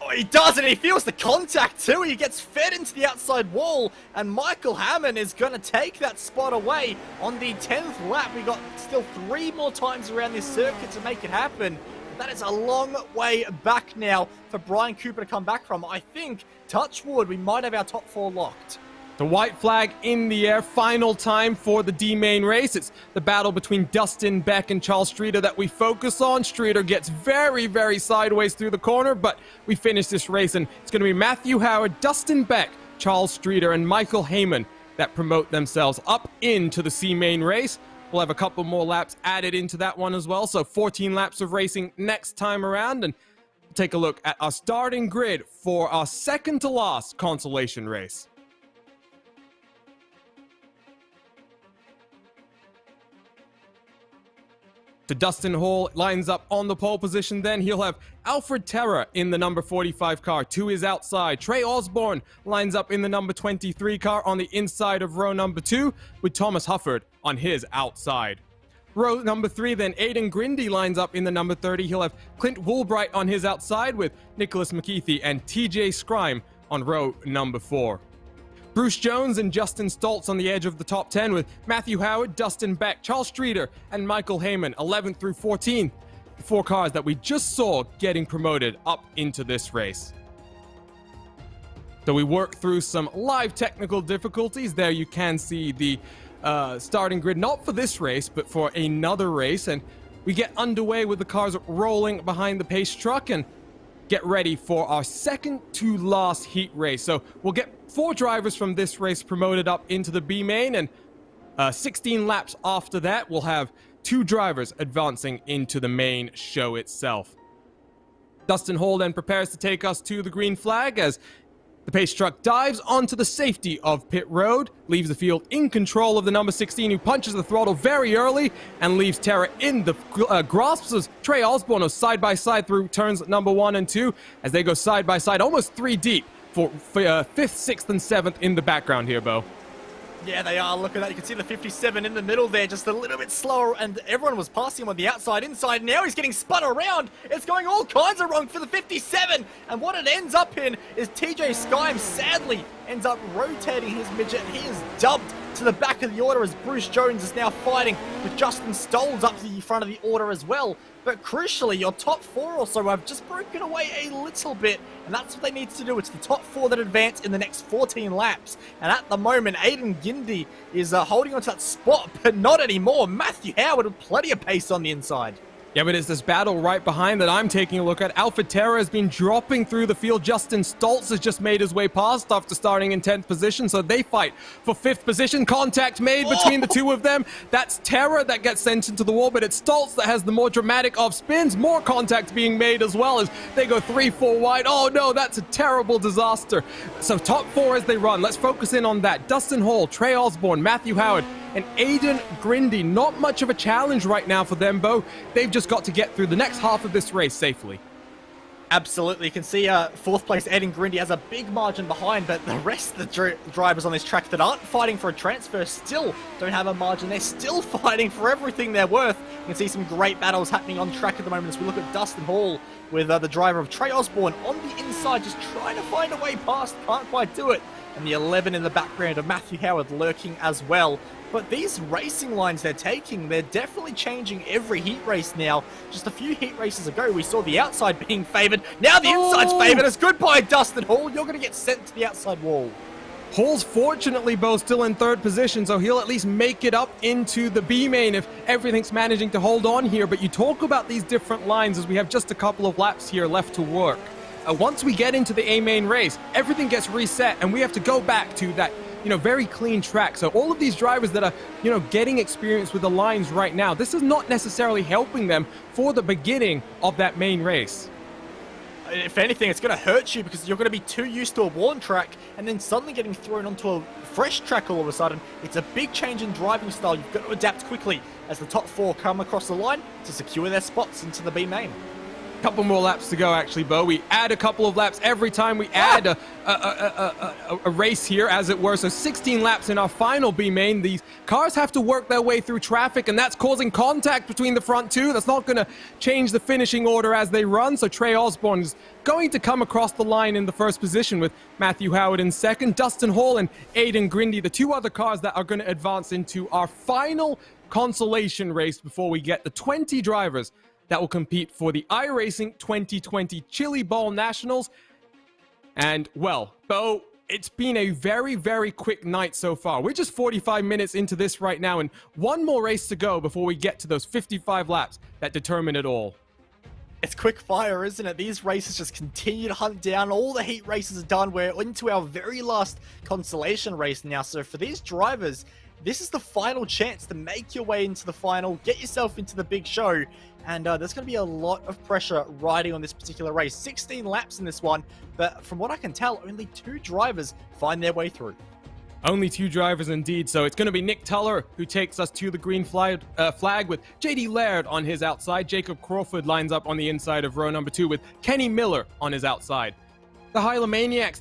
Oh, he does, and he feels the contact too. He gets fed into the outside wall, and Michael Hammond is going to take that spot away on the 10th lap. We got still 3 more times around this circuit to make it happen. That is a long way back now for Brian Cooper to come back from. I think, touch wood, we might have our top 4 locked. The white flag in the air, final time for the D main race. It's the battle between Dustin Beck and Charles Streeter that we focus on. Streeter gets very, very sideways through the corner, but we finish this race, and it's going to be Matthew Howard, Dustin Beck, Charles Streeter, and Michael Heyman that promote themselves up into the C main race. We'll have a couple more laps added into that one as well, so 14 laps of racing next time around, and take a look at our starting grid for our second to last consolation race. So Dustin Hall lines up on the pole position then. He'll have Alfred Terra in the number 45 car to his outside. Trey Osborne lines up in the number 23 car on the inside of row number 2 with Thomas Hufford on his outside. Row number 3 then, Aidan Grindy lines up in the number 30. He'll have Clint Woolbright on his outside with Nicholas McKeithy and TJ Scrime on row number 4. Bruce Jones and Justin Stoltz on the edge of the top 10 with Matthew Howard, Dustin Beck, Charles Streeter, and Michael Heyman, 11th through 14th. The 4 cars that we just saw getting promoted up into this race. So we work through some live technical difficulties. There you can see the starting grid, not for this race, but for another race. And we get underway with the cars rolling behind the pace truck and get ready for our second to last heat race. So we'll get 4 drivers from this race promoted up into the B main, and 16 laps after that, we'll have 2 drivers advancing into the main show itself. Dustin Hall then prepares to take us to the green flag as the pace truck dives onto the safety of pit road, leaves the field in control of the number 16, who punches the throttle very early and leaves Terra in the grasps of Trey Osborne side by side through turns number 1 and 2 as they go side by side, almost 3 deep for 5th, 6th, and 7th in the background here, Bo. Yeah, they are. Look at that. You can see the 57 in the middle there, just a little bit slower, and everyone was passing him on the outside, inside. Now he's getting spun around. It's going all kinds of wrong for the 57, and what it ends up in is TJ Skyme sadly ends up rotating his midget. He is dumped to the back of the order as Bruce Jones is now fighting with Justin Stolz up to the front of the order as well. But crucially, your top 4 or so have just broken away a little bit, and that's what they need to do. It's the top 4 that advance in the next 14 laps. And at the moment, Aidan Grindy is holding onto that spot, but not anymore. Matthew Howard with plenty of pace on the inside. Yeah, but it's this battle right behind that I'm taking a look at. Alpha Terra has been dropping through the field. Justin Stoltz has just made his way past after starting in 10th position, so they fight for 5th position. Contact made between the 2 of them. That's Terra that gets sent into the wall, but it's Stoltz that has the more dramatic of spins. More contact being made as well as they go 3-4 wide. Oh no, that's a terrible disaster. So top 4 as they run. Let's focus in on that. Dustin Hall, Trey Osborne, Matthew Howard, and Aidan Grindy. Not much of a challenge right now for them, Bo. They've just got to get through the next half of this race safely. Absolutely. You can see 4th place Aidan Grindy has a big margin behind, but the rest of the drivers on this track that aren't fighting for a transfer still don't have a margin. They're still fighting for everything they're worth. You can see some great battles happening on track at the moment as we look at Dustin Hall with the driver of Trey Osborne on the inside, just trying to find a way past. Can't quite do it. And the 11 in the background of Matthew Howard lurking as well. But these racing lines they're taking, they're definitely changing every heat race now. Just a few heat races ago, we saw the outside being favoured. Now the inside's favoured. It's goodbye, Dustin Hall. You're going to get sent to the outside wall. Hall's fortunately, Bo, still in third position, so he'll at least make it up into the B main if everything's managing to hold on here. But you talk about these different lines as we have just a couple of laps here left to work. Once we get into the A main race, everything gets reset and we have to go back to that, very clean track. So all of these drivers that are, getting experience with the lines right now, this is not necessarily helping them for the beginning of that main race. If anything, it's going to hurt you because you're going to be too used to a worn track and then suddenly getting thrown onto a fresh track all of a sudden. It's a big change in driving style. You've got to adapt quickly as the top 4 come across the line to secure their spots into the B main. Couple more laps to go, actually, Bo. We add a couple of laps every time we add a race here, as it were. So 16 laps in our final B main. These cars have to work their way through traffic, and that's causing contact between the front two. That's not going to change the finishing order as they run. So Trey Osborne is going to come across the line in the first position with Matthew Howard in second. Dustin Hall and Aiden Grindy, the 2 other cars that are going to advance into our final consolation race before we get the 20 drivers that will compete for the iRacing 2020 Chili Bowl Nationals. And, well, Bo, it's been a very, very quick night so far. We're just 45 minutes into this right now, and one more race to go before we get to those 55 laps that determine it all. It's quick fire, isn't it? These races just continue to hunt down. All the heat races are done. We're into our very last consolation race now. So for these drivers, this is the final chance to make your way into the final, get yourself into the big show, and there's going to be a lot of pressure riding on this particular race. 16 laps in this one, but from what I can tell, only 2 drivers find their way through. Only 2 drivers indeed, so it's going to be Nick Tuller who takes us to the green flag with JD Laird on his outside. Jacob Crawford lines up on the inside of row number 2 with Kenny Miller on his outside. The Hylemaniac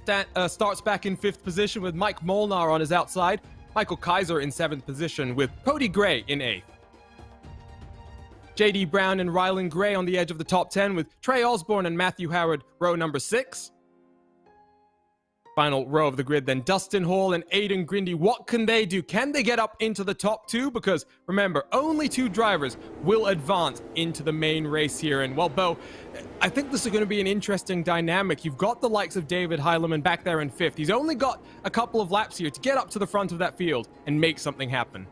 starts back in 5th position with Mike Molnar on his outside. Michael Kaiser in 7th position with Cody Gray in 8th. JD Brown and Rylan Gray on the edge of the top 10 with Trey Osborne and Matthew Howard, row number 6. Final row of the grid then, Dustin Hall and Aiden Grindy. What can they do? Can they get up into the top 2? Because remember, only 2 drivers will advance into the main race here. And well, Bo, I think this is going to be an interesting dynamic. You've got the likes of David Heilemann back there in 5th. He's only got a couple of laps here to get up to the front of that field and make something happen.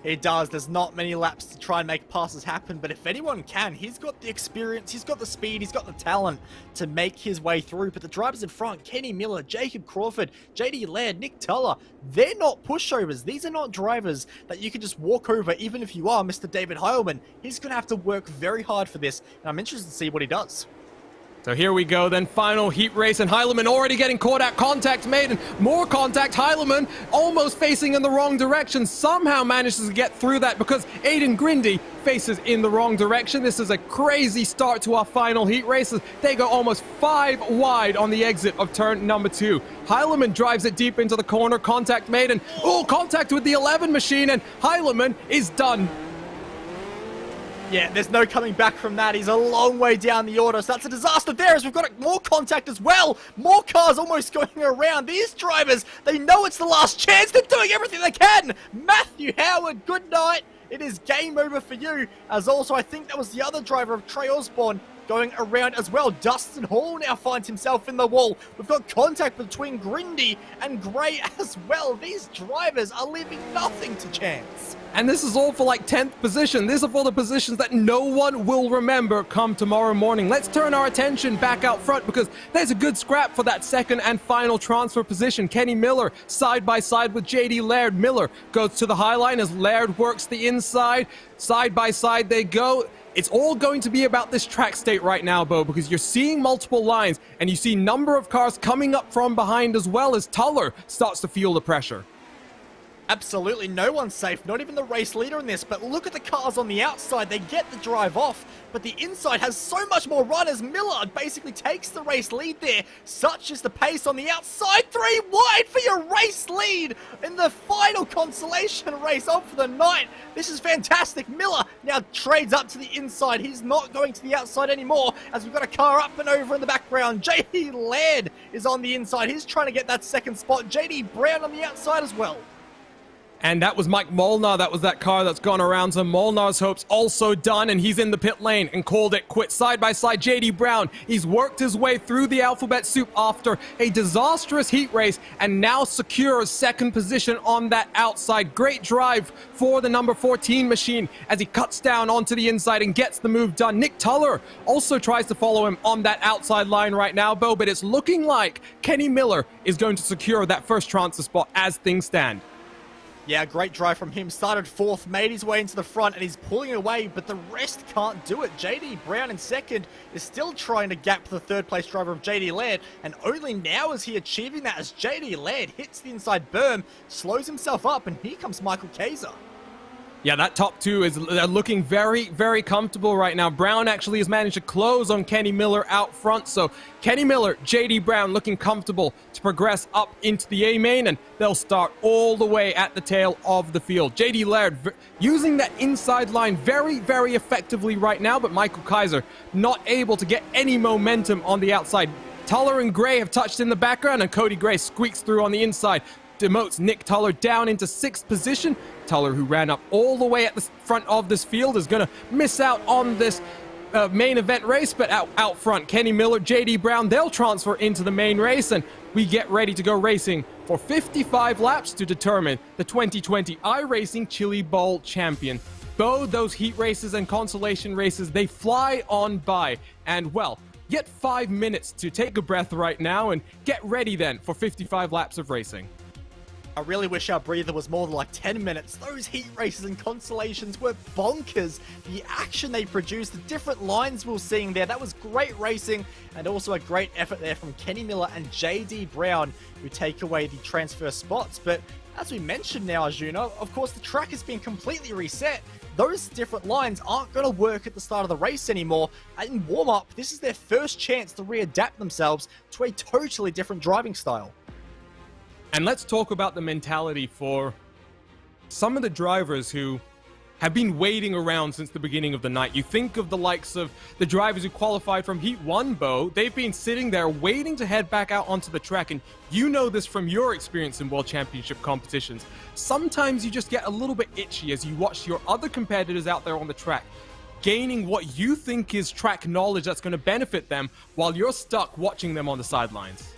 He does. There's not many laps to try and make passes happen, but if anyone can, he's got the experience, he's got the speed, he's got the talent to make his way through. But the drivers in front, Kenny Miller, Jacob Crawford, JD Laird, Nick Tuller, they're not pushovers. These are not drivers that you can just walk over, even if you are Mr. David Heilman. He's going to have to work very hard for this, and I'm interested to see what he does. So here we go then, final heat race, and Heilemann already getting caught out, contact made, and more contact. Heilemann almost facing in the wrong direction, somehow manages to get through that because Aiden Grindy faces in the wrong direction. This is a crazy start to our final heat races. They go almost 5 wide on the exit of turn number 2. Heilemann drives it deep into the corner, contact made, and contact with the 11 machine, and Heilemann is done. Yeah, there's no coming back from that. He's a long way down the order, so that's a disaster there as we've got more contact as well. More cars almost going around. These drivers, they know it's the last chance. They're doing everything they can. Matthew Howard, good night. It is game over for you, as also I think that was the other driver of Trey Osborne going around as well. Dustin Hall now finds himself in the wall. We've got contact between Grindy and Gray as well. These drivers are leaving nothing to chance. And this is all for like 10th position. These are for the positions that no one will remember come tomorrow morning. Let's turn our attention back out front because there's a good scrap for that second and final transfer position. Kenny Miller side by side with JD Laird. Miller goes to the high line as Laird works the inside. Side by side they go. It's all going to be about this track state right now, Bo, because you're seeing multiple lines and you see number of cars coming up from behind as well as Tuller starts to feel the pressure. Absolutely, no one's safe, not even the race leader in this, but look at the cars on the outside. They get the drive off, but the inside has so much more runners. Miller basically takes the race lead there. Such is the pace on the outside. 3 wide for your race lead in the final consolation race on for the night. This is fantastic. Miller now trades up to the inside. He's not going to the outside anymore as we've got a car up and over in the background. JD Laird is on the inside. He's trying to get that second spot. JD Brown on the outside as well. And that was Mike Molnar. That was that car that's gone around. So Molnar's hopes also done, and he's in the pit lane and called it quit. Side by side, JD Brown. He's worked his way through the alphabet soup after a disastrous heat race and now secures second position on that outside. Great drive for the number 14 machine as he cuts down onto the inside and gets the move done. Nick Tuller also tries to follow him on that outside line right now, Bo, but it's looking like Kenny Miller is going to secure that first transfer spot as things stand. Yeah, great drive from him. Started fourth, made his way into the front, and he's pulling away, but the rest can't do it. JD Brown in second is still trying to gap the third place driver of JD Laird, and only now is he achieving that as JD Laird hits the inside berm, slows himself up, and here comes Michael Kaiser. Yeah, that top two is looking very, very comfortable right now. Brown actually has managed to close on Kenny Miller out front. So Kenny Miller, JD Brown looking comfortable to progress up into the A main, and they'll start all the way at the tail of the field. JD Laird using that inside line very, very effectively right now, but Michael Kaiser not able to get any momentum on the outside. Tuller and Gray have touched in the background, and Cody Gray squeaks through on the inside. Demotes Nick Tuller down into 6th position. Tuller, who ran up all the way at the front of this field, is going to miss out on this main event race, but out front, Kenny Miller, JD Brown, they'll transfer into the main race, and we get ready to go racing for 55 laps to determine the 2020 iRacing Chili Bowl champion. Bo, those heat races and consolation races, they fly on by, and well, get 5 minutes to take a breath right now and get ready then for 55 laps of racing. I really wish our breather was more than like 10 minutes. Those heat races and consolations were bonkers. The action they produced, the different lines we were seeing there, that was great racing, and also a great effort there from Kenny Miller and JD Brown, who take away the transfer spots. But as we mentioned now, Arjuna, of course the track has been completely reset. Those different lines aren't going to work at the start of the race anymore. In warm-up, this is their first chance to readapt themselves to a totally different driving style. And let's talk about the mentality for some of the drivers who have been waiting around since the beginning of the night. You think of the likes of the drivers who qualified from Heat 1, Bo. They've been sitting there waiting to head back out onto the track, and you know this from your experience in World Championship competitions. Sometimes you just get a little bit itchy as you watch your other competitors out there on the track gaining what you think is track knowledge that's going to benefit them while you're stuck watching them on the sidelines.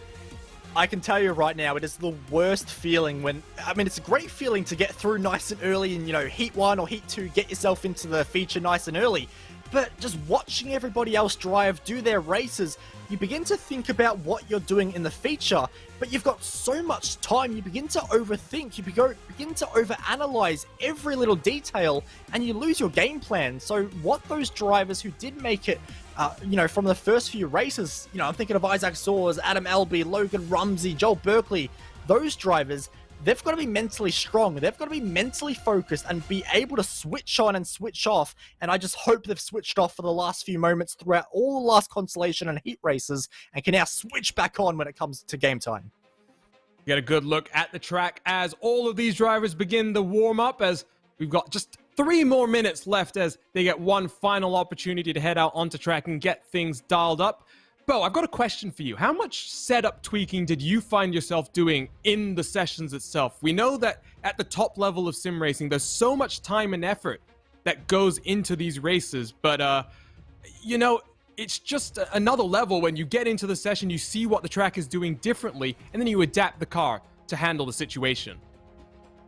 I can tell you right now, it is the worst feeling when, I mean, it's a great feeling to get through nice and early and, you know, Heat 1 or Heat 2, get yourself into the feature nice and early. But just watching everybody else drive, do their races, you begin to think about what you're doing in the feature, but you've got so much time, you begin to overthink, you begin to overanalyze every little detail, and you lose your game plan. So what those drivers who did make it, you know, from the first few races, you know, I'm thinking of Isaac Soares, Adam Albee, Logan Rumsey, Joel Berkeley, those drivers, they've got to be mentally strong. They've got to be mentally focused and be able to switch on and switch off. And I just hope they've switched off for the last few moments throughout all the last consolation and heat races and can now switch back on when it comes to game time. Get a good look at the track as all of these drivers begin the warm-up, as we've got just 3 more minutes left as they get one final opportunity to head out onto track and get things dialed up. Bo, I've got a question for you. How much setup tweaking did you find yourself doing in the sessions itself? We know that at the top level of sim racing, there's so much time and effort that goes into these races, but you know, it's just another level when you get into the session, you see what the track is doing differently, and then you adapt the car to handle the situation.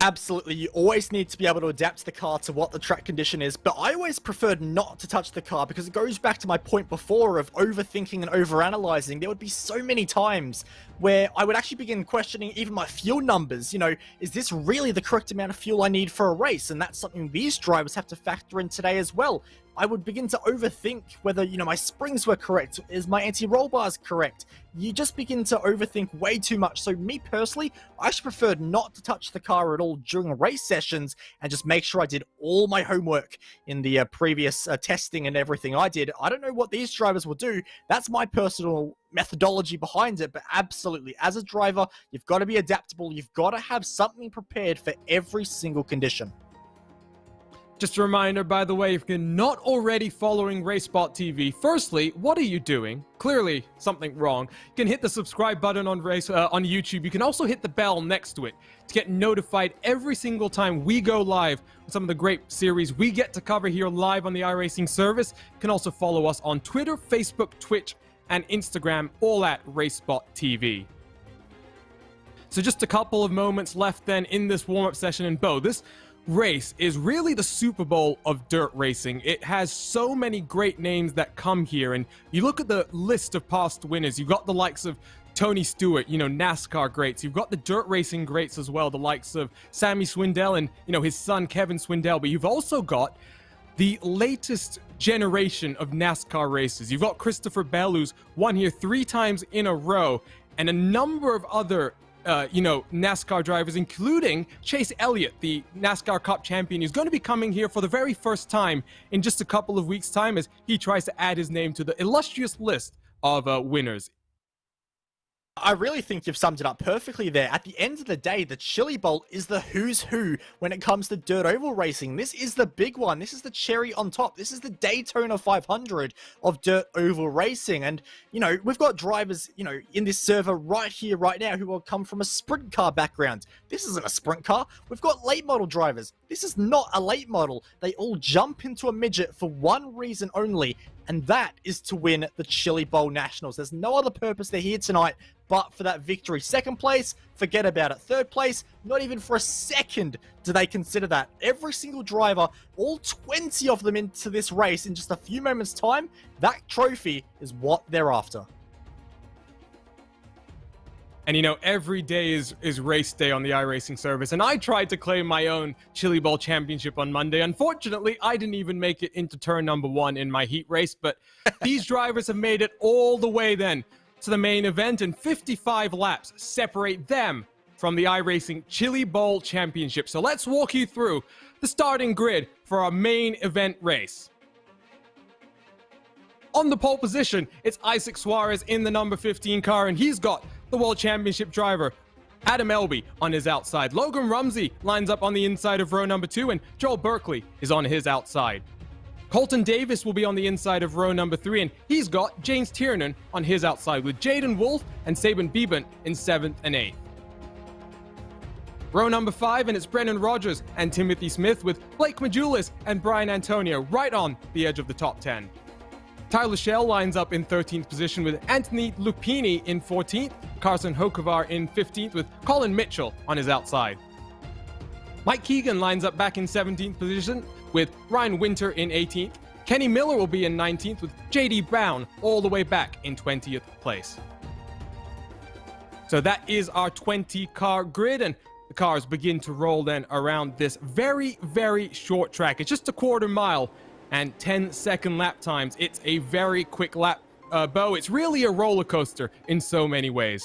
Absolutely, you always need to be able to adapt the car to what the track condition is, but I always preferred not to touch the car because it goes back to my point before of overthinking and overanalyzing. There would be so many times where I would actually begin questioning even my fuel numbers. You know, is this really the correct amount of fuel I need for a race? And that's something these drivers have to factor in today as well. I would begin to overthink whether, you know, my springs were correct. Is my anti-roll bars correct? You just begin to overthink way too much. So me personally, I actually preferred not to touch the car at all during race sessions and just make sure I did all my homework in the previous testing and everything I did. I don't know what these drivers will do. That's my personal methodology behind it, but absolutely, as a driver, you've got to be adaptable. You've got to have something prepared for every single condition. Just a reminder, by the way, if you're not already following RaceSpotTV, firstly, what are you doing? Clearly, something wrong. You can hit the subscribe button on YouTube. You can also hit the bell next to it to get notified every single time we go live with some of the great series we get to cover here live on the iRacing service. You can also follow us on Twitter, Facebook, Twitch, and Instagram, all at RaceSpotTV. So just a couple of moments left then in this warm-up session, and Bo, this race is really the Super Bowl of dirt racing. It has so many great names that come here, and you look at the list of past winners. You've got the likes of Tony Stewart, NASCAR greats. You've got the dirt racing greats as well, the likes of Sammy Swindell and, his son Kevin Swindell. But you've also got the latest generation of NASCAR racers. You've got Christopher Bell, who's won here 3 times in a row, and a number of other NASCAR drivers, including Chase Elliott, the NASCAR Cup champion, who's going to be coming here for the very first time in just a couple of weeks' time as he tries to add his name to the illustrious list of winners. I really think you've summed it up perfectly there. At the end of the day, the Chili Bowl is the who's who when it comes to dirt oval racing. This is the big one. This is the cherry on top. This is the Daytona 500 of dirt oval racing. And, we've got drivers, in this server right here, right now, who will come from a sprint car background. This isn't a sprint car. We've got late model drivers. This is not a late model. They all jump into a midget for one reason only, and that is to win the Chili Bowl Nationals. There's no other purpose they're here tonight but for that victory. Second place, forget about it. Third place, not even for a second do they consider that. Every single driver, all 20 of them into this race in just a few moments' time, that trophy is what they're after. And every day is race day on the iRacing service, and I tried to claim my own Chili Bowl championship on Monday. Unfortunately, I didn't even make it into turn number 1 in my heat race, but these drivers have made it all the way then to the main event, and 55 laps separate them from the iRacing Chili Bowl championship. So let's walk you through the starting grid for our main event race. On the pole position, it's Isaac Suarez in the number 15 car, and he's got the World Championship driver Adam Elby on his outside. Logan Rumsey lines up on the inside of row number 2, and Joel Berkeley is on his outside. Colton Davis will be on the inside of row number 3, and he's got James Tiernan on his outside, with Jaden Wolf and Sabin Beebant in 7th and 8th. Row number 5, and it's Brennan Rogers and Timothy Smith, with Blake Majulis and Brian Antonio right on the edge of the top 10. Tyler Schell lines up in 13th position with Anthony Lupini in 14th, Carson Hokovar in 15th with Colin Mitchell on his outside. Mike Keegan lines up back in 17th position with Ryan Winter in 18th. Kenny Miller will be in 19th with JD Brown all the way back in 20th place. So that is our 20-car grid, and the cars begin to roll then around this very, very short track. It's just a quarter mile and 10-second lap times. It's a very quick lap, Bo. It's really a roller coaster in so many ways.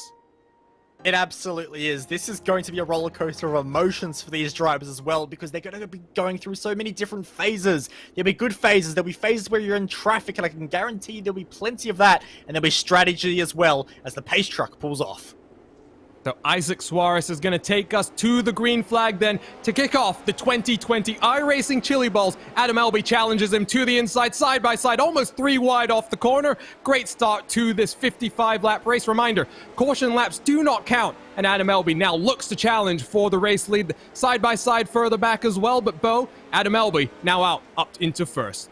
It absolutely is. This is going to be a roller coaster of emotions for these drivers as well, because they're going to be going through so many different phases. There'll be good phases, there'll be phases where you're in traffic, and I can guarantee there'll be plenty of that, and there'll be strategy as well as the pace truck pulls off. So Isaac Suarez is going to take us to the green flag then to kick off the 2020 iRacing Chili Bowls. Adam Elby challenges him to the inside, side by side, almost 3 wide off the corner. Great start to this 55-lap race. Reminder, caution laps do not count, and Adam Elby now looks to challenge for the race lead. Side by side further back as well, but Bo, Adam Elby now out up into first.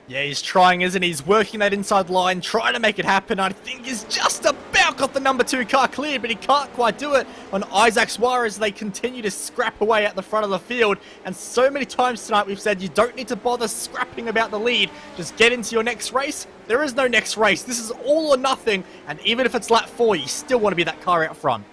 Yeah, he's trying, isn't he? He's working that inside line, trying to make it happen. I think he's just about got the number 2 car cleared, but he can't quite do it on Isaac Suarez. They continue to scrap away at the front of the field, and so many times tonight we've said you don't need to bother scrapping about the lead. Just get into your next race. There is no next race. This is all or nothing, and even if it's lap 4, you still want to be that car out front.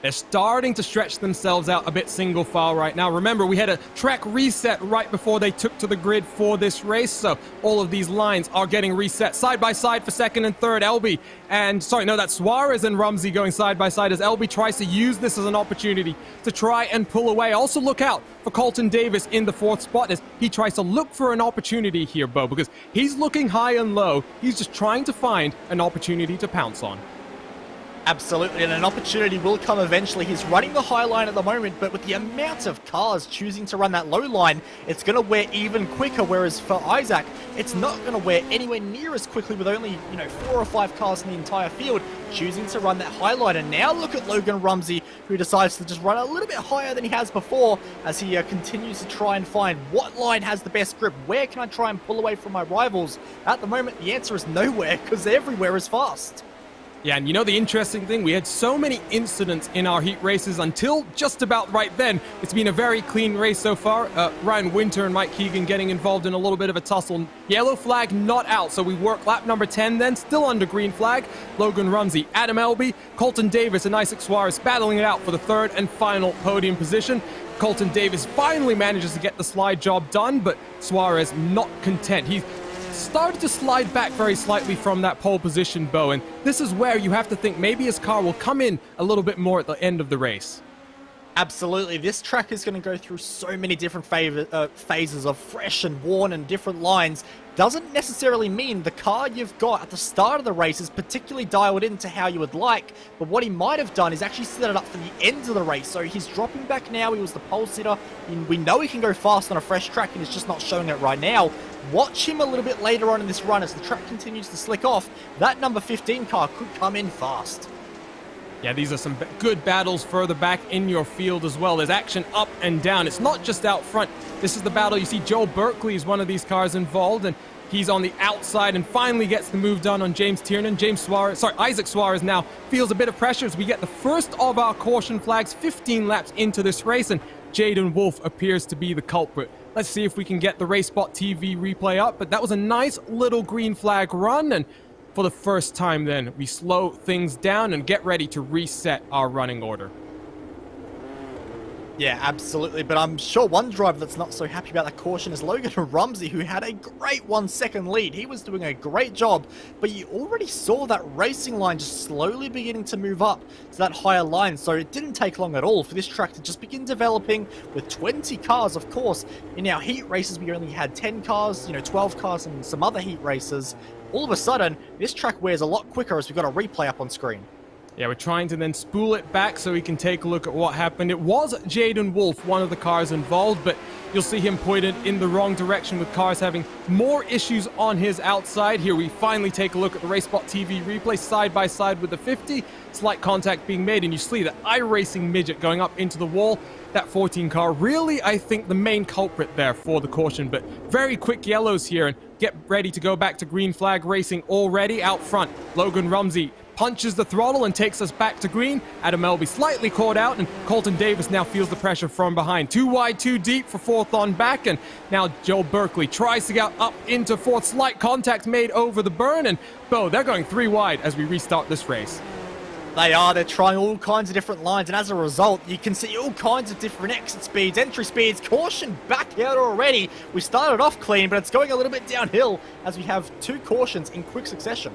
They're starting to stretch themselves out a bit single file right now. Remember, we had a track reset right before they took to the grid for this race, so all of these lines are getting reset side by side for second and third. That's Suarez and Rumsey going side by side as Elby tries to use this as an opportunity to try and pull away. Also look out for Colton Davis in the 4th spot as he tries to look for an opportunity here, Bo, because he's looking high and low. He's just trying to find an opportunity to pounce on. Absolutely, and an opportunity will come eventually. He's running the high line at the moment, but with the amount of cars choosing to run that low line, it's going to wear even quicker, whereas for Isaac, it's not going to wear anywhere near as quickly with only, 4 or 5 cars in the entire field choosing to run that high line. And now look at Logan Rumsey, who decides to just run a little bit higher than he has before as he continues to try and find what line has the best grip. Where can I try and pull away from my rivals? At the moment, the answer is nowhere, because everywhere is fast. Yeah, and the interesting thing, we had so many incidents in our heat races until just about right then. It's been a very clean race so far. Ryan Winter and Mike Keegan getting involved in a little bit of a tussle. Yellow flag not out, so we work lap number 10 then, still under green flag. Logan Rumsey, Adam Elby, Colton Davis, and Isaac Suarez battling it out for the third and final podium position. Colton Davis finally manages to get the slide job done, but Suarez not content. He started to slide back very slightly from that pole position, Bo, and this is where you have to think maybe his car will come in a little bit more at the end of the race. Absolutely, this track is going to go through so many different phases of fresh and worn and different lines. Doesn't necessarily mean the car you've got at the start of the race is particularly dialed into how you would like, but what he might have done is actually set it up for the end of the race. So he's dropping back now. He was the pole sitter, and we know he can go fast on a fresh track, and he's just not showing it right now. Watch him a little bit later on in this run as the track continues to slick off. That number 15 car could come in fast. Yeah, these are some good battles further back in your field as well. There's action up and down. It's not just out front. This is the battle. You see Joel Berkeley is one of these cars involved, and he's on the outside and finally gets the move done on James Tiernan. Isaac Suarez now feels a bit of pressure as we get the first of our caution flags 15 laps into this race, and Jaden Wolf appears to be the culprit. Let's see if we can get the RaceSpotTV replay up, but that was a nice little green flag run, and for the first time then, we slow things down and get ready to reset our running order. Yeah, absolutely, but I'm sure one driver that's not so happy about that caution is Logan Rumsey, who had a great 1 second lead. He was doing a great job, but you already saw that racing line just slowly beginning to move up to that higher line, so it didn't take long at all for this track to just begin developing with 20 cars. Of course, in our heat races, we only had 10 cars, 12 cars and some other heat races. All of a sudden, this track wears a lot quicker as we've got a replay up on screen. Yeah, we're trying to then spool it back so we can take a look at what happened. It was Jaden Wolf, one of the cars involved, but you'll see him pointed in the wrong direction with cars having more issues on his outside. Here we finally take a look at the RaceSpotTV replay side by side with the 50. Slight contact being made, and you see that iRacing midget going up into the wall. That 14 car really, I think, the main culprit there for the caution, but very quick yellows here and get ready to go back to green flag racing already out front. Logan Rumsey punches the throttle and takes us back to green. Adam Elby slightly caught out, and Colton Davis now feels the pressure from behind. Too wide, too deep for fourth on back, and now Joel Berkeley tries to get up into fourth. Slight contact made over the burn, and Bo, they're going 3 wide as we restart this race. They're trying all kinds of different lines, and as a result, you can see all kinds of different exit speeds, entry speeds, caution back out already. We started off clean, but it's going a little bit downhill as we have 2 cautions in quick succession.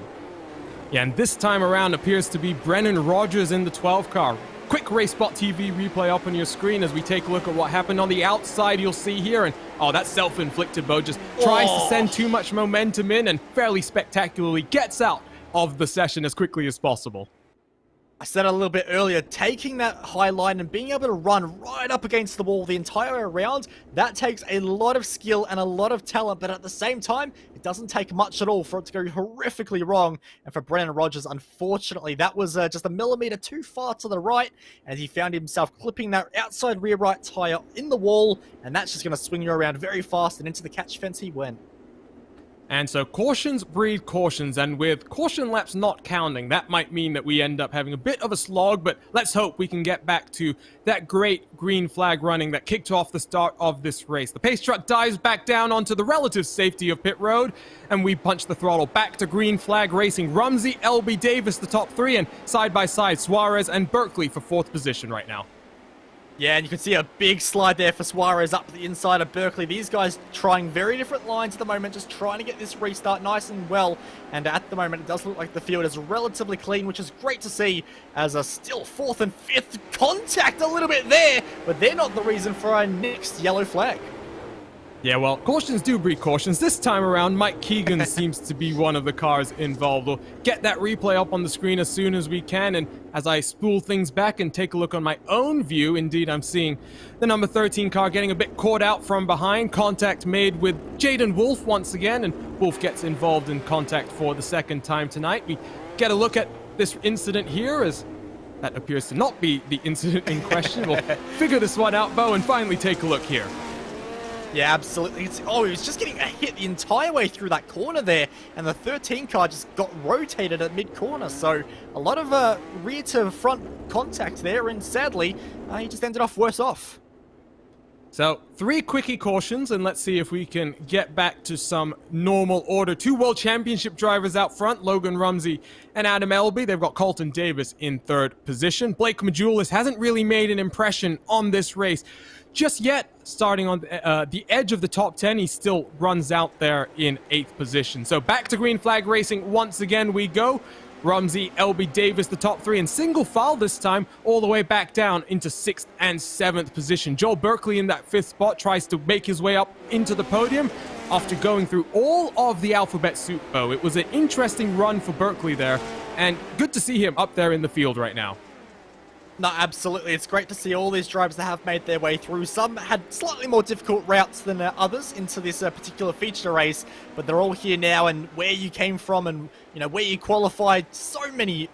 Yeah, and this time around appears to be Brennan Rogers in the 12 car. Quick RaceSpotTV replay up on your screen as we take a look at what happened on the outside. You'll see here, and that's self-inflicted. Bo just tries to send too much momentum in and fairly spectacularly gets out of the session as quickly as possible. I said it a little bit earlier, taking that high line and being able to run right up against the wall the entire way around, that takes a lot of skill and a lot of talent, but at the same time, it doesn't take much at all for it to go horrifically wrong. And for Brennan Rogers, unfortunately, that was just a millimeter too far to the right, and he found himself clipping that outside rear right tire in the wall, and that's just going to swing you around very fast, and into the catch fence he went. And so cautions breed cautions, and with caution laps not counting, that might mean that we end up having a bit of a slog, but let's hope we can get back to that great green flag running that kicked off the start of this race. The pace truck dives back down onto the relative safety of pit road, and we punch the throttle back to green flag racing. Rumsey, Elby, Davis, the top 3, and side by side, Suarez and Berkeley for 4th position right now. Yeah, and you can see a big slide there for Suarez up the inside of Berkeley. These guys trying very different lines at the moment, just trying to get this restart nice and well. And at the moment, it does look like the field is relatively clean, which is great to see, as a still 4th and 5th contact a little bit there, but they're not the reason for our next yellow flag. Yeah, well, cautions do breed cautions. This time around, Mike Keegan seems to be one of the cars involved. We'll get that replay up on the screen as soon as we can, and as I spool things back and take a look on my own view, indeed, I'm seeing the number 13 car getting a bit caught out from behind. Contact made with Jaden Wolf once again, and Wolf gets involved in contact for the second time tonight. We get a look at this incident here, as that appears to not be the incident in question. We'll figure this one out, Bo, and finally take a look here. Yeah, absolutely. He was just getting a hit the entire way through that corner there, and the 13 car just got rotated at mid-corner, so a lot of rear to front contact there, and sadly, he just ended off worse off. So, 3 quickie cautions, and let's see if we can get back to some normal order. 2 World Championship drivers out front, Logan Rumsey and Adam Elby. They've got Colton Davis in 3rd position. Blake Majulis hasn't really made an impression on this race just yet. Starting on the edge of the top 10, he still runs out there in 8th position. So back to green flag racing once again we go. Rumsey, Elby, Davis, the top 3, and single file this time, all the way back down into 6th and 7th position. Joel Berkeley in that 5th spot tries to make his way up into the podium after going through all of the alphabet soup, though. It was an interesting run for Berkeley there, and good to see him up there in the field right now. No, absolutely. It's great to see all these drivers that have made their way through. Some had slightly more difficult routes than others into this particular feature race, but they're all here now, and where you came from and, where you qualified so many,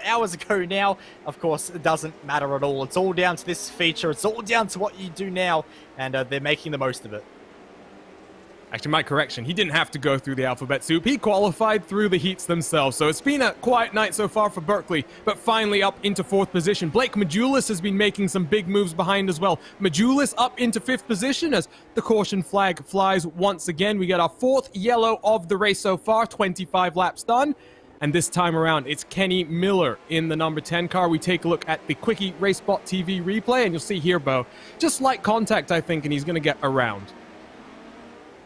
hours ago now, of course, it doesn't matter at all. It's all down to this feature. It's all down to what you do now, and they're making the most of it. Actually, my correction, he didn't have to go through the alphabet soup. He qualified through the heats themselves. So it's been a quiet night so far for Berkeley, but finally up into 4th position. Blake Majulis has been making some big moves behind as well. Majulis up into 5th position as the caution flag flies once again. We get our 4th yellow of the race so far, 25 laps done. And this time around, it's Kenny Miller in the number 10 car. We take a look at the quickie RaceSpotTV replay, and you'll see here, Bo, just like contact, I think, and he's going to get around.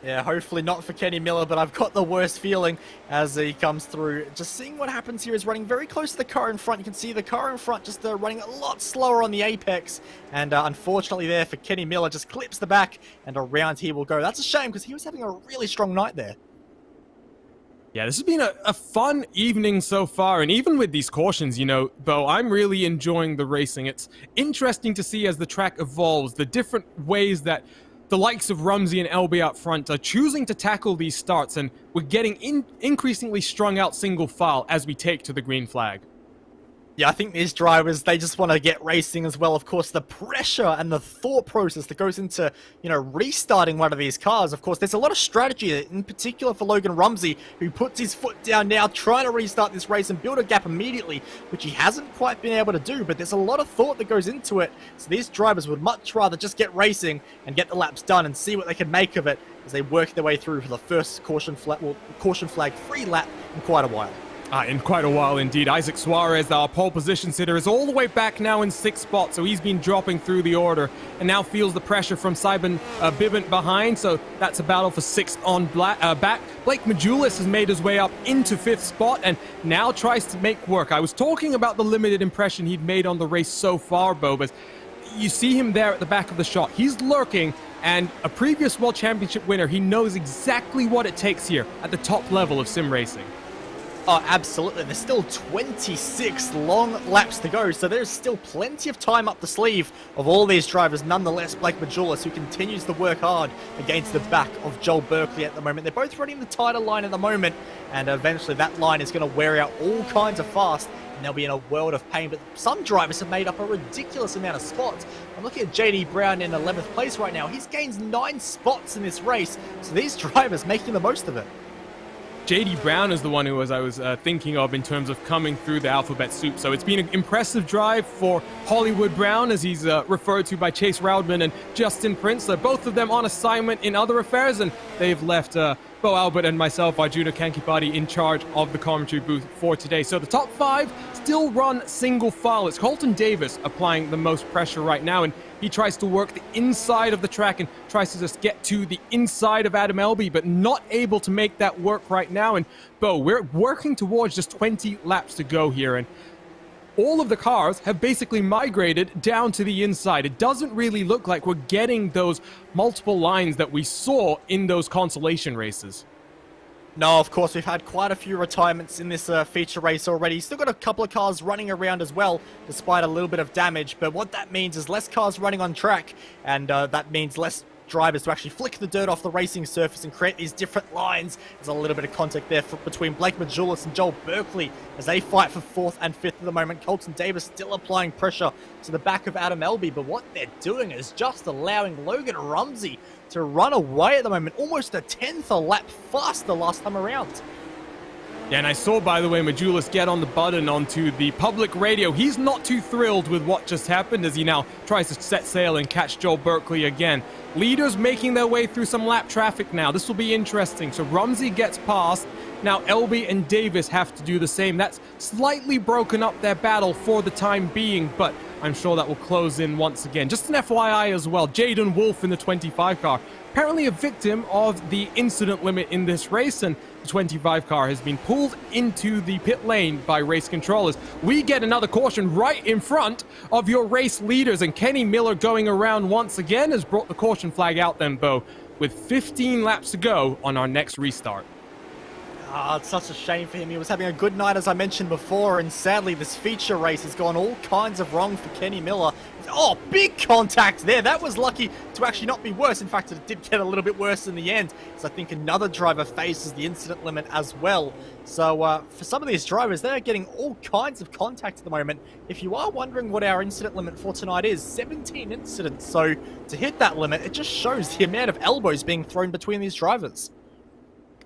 Yeah, hopefully not for Kenny Miller, but I've got the worst feeling as he comes through. Just seeing what happens here is running very close to the car in front. You can see the car in front just running a lot slower on the apex. And unfortunately there for Kenny Miller, just clips the back and around he will go. That's a shame because he was having a really strong night there. Yeah, this has been a fun evening so far, and even with these cautions, Bo, I'm really enjoying the racing. It's interesting to see as the track evolves, the different ways that the likes of Rumsey and Elby out front are choosing to tackle these starts, and we're getting increasingly strung out single file as we take to the green flag. Yeah, I think these drivers, they just want to get racing as well. Of course, the pressure and the thought process that goes into, restarting one of these cars. Of course, there's a lot of strategy, in particular for Logan Rumsey, who puts his foot down now, trying to restart this race and build a gap immediately, which he hasn't quite been able to do. But there's a lot of thought that goes into it. So these drivers would much rather just get racing and get the laps done and see what they can make of it as they work their way through for the first caution flag free lap in quite a while. In quite a while indeed. Isaac Suarez, our pole position sitter, is all the way back now in 6th spot, so he's been dropping through the order and now feels the pressure from Simon Bibbant behind, so that's a battle for 6th on back. Blake Majulis has made his way up into 5th spot and now tries to make work. I was talking about the limited impression he'd made on the race so far, Bo, but you see him there at the back of the shot. He's lurking, and a previous World Championship winner, he knows exactly what it takes here at the top level of sim racing. Oh, absolutely. There's still 26 long laps to go, so there's still plenty of time up the sleeve of all these drivers. Nonetheless, Blake Majulis, who continues to work hard against the back of Joel Berkeley at the moment. They're both running the tighter line at the moment, and eventually that line is going to wear out all kinds of fast, and they'll be in a world of pain. But some drivers have made up a ridiculous amount of spots. I'm looking at JD Brown in 11th place right now. He's gained 9 spots in this race, so these drivers making the most of it. JD Brown is the one who I was thinking of in terms of coming through the alphabet soup. So it's been an impressive drive for Hollywood Brown, as he's referred to by Chase Roudman and Justin Prince. They're both of them on assignment in other affairs, and they've left Bo Albert and myself, Arjuna Kankipati, in charge of the commentary booth for today. So the top 5 still run single file. It's Colton Davis applying the most pressure right now, and he tries to work the inside of the track and tries to just get to the inside of Adam Elby, but not able to make that work right now. And Bo, we're working towards just 20 laps to go here, and all of the cars have basically migrated down to the inside. It doesn't really look like we're getting those multiple lines that we saw in those consolation races. No, of course, we've had quite a few retirements in this feature race already. Still got a couple of cars running around as well, despite a little bit of damage. But what that means is less cars running on track, and that means less drivers to actually flick the dirt off the racing surface and create these different lines. There's a little bit of contact there between Blake Majulis and Joel Berkeley as they fight for 4th and 5th at the moment. Colton Davis still applying pressure to the back of Adam Elby, but what they're doing is just allowing Logan Rumsey to run away at the moment, almost a 10th a lap faster last time around. Yeah, and I saw, by the way, Majulis get on the button onto the public radio. He's not too thrilled with what just happened as he now tries to set sail and catch Joel Berkeley again. Leaders making their way through some lap traffic now. This will be interesting. So Rumsey gets past. Now Elby and Davis have to do the same. That's slightly broken up their battle for the time being, but I'm sure that will close in once again. Just an FYI as well, Jaden Wolf in the 25 car, apparently a victim of the incident limit in this race, and the 25 car has been pulled into the pit lane by race controllers. We get another caution right in front of your race leaders, and Kenny Miller going around once again has brought the caution flag out then, Bo, with 15 laps to go on our next restart. It's such a shame for him. He was having a good night, as I mentioned before, and sadly this feature race has gone all kinds of wrong for Kenny Miller. Oh, big contact there. That was lucky to actually not be worse. In fact, it did get a little bit worse in the end, as I think another driver faces the incident limit as well. So for some of these drivers, they're getting all kinds of contact at the moment. If you are wondering what our incident limit for tonight is, 17 incidents. So to hit that limit, it just shows the amount of elbows being thrown between these drivers.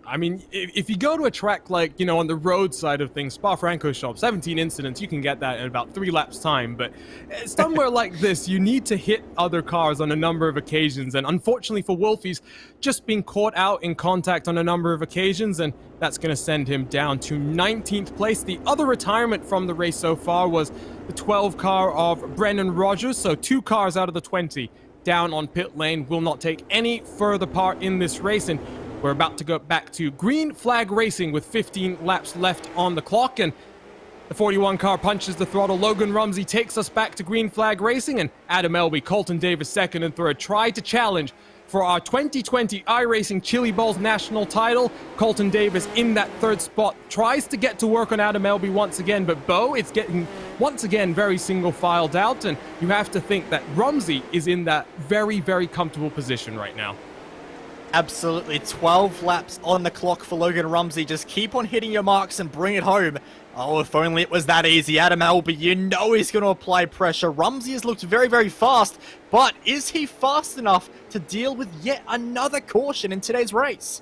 I mean, if you go to a track like, you know, on the road side of things, Spa-Francorchamps, 17 incidents, you can get that in about 3 laps time. But somewhere like this, you need to hit other cars on a number of occasions. And unfortunately for Wolf, he's just been caught out in contact on a number of occasions, and that's going to send him down to 19th place. The other retirement from the race so far was the 12 car of Brennan Rogers. So 2 cars out of the 20 down on pit lane will not take any further part in this race. And we're about to go back to green flag racing with 15 laps left on the clock, and the 41 car punches the throttle. Logan Rumsey takes us back to green flag racing, and Adam Elby, Colton Davis second and third, try to challenge for our 2020 iRacing Chili Bowls national title. Colton Davis in that 3rd spot tries to get to work on Adam Elby once again, but Bo, it's getting once again very single filed out, and you have to think that Rumsey is in that very, very comfortable position right now. Absolutely, 12 laps on the clock for Logan Rumsey. Just keep on hitting your marks and bring it home. Oh, if only it was that easy. Adam Elby, you know he's going to apply pressure. Rumsey has looked very, very fast, but is he fast enough to deal with yet another caution in today's race?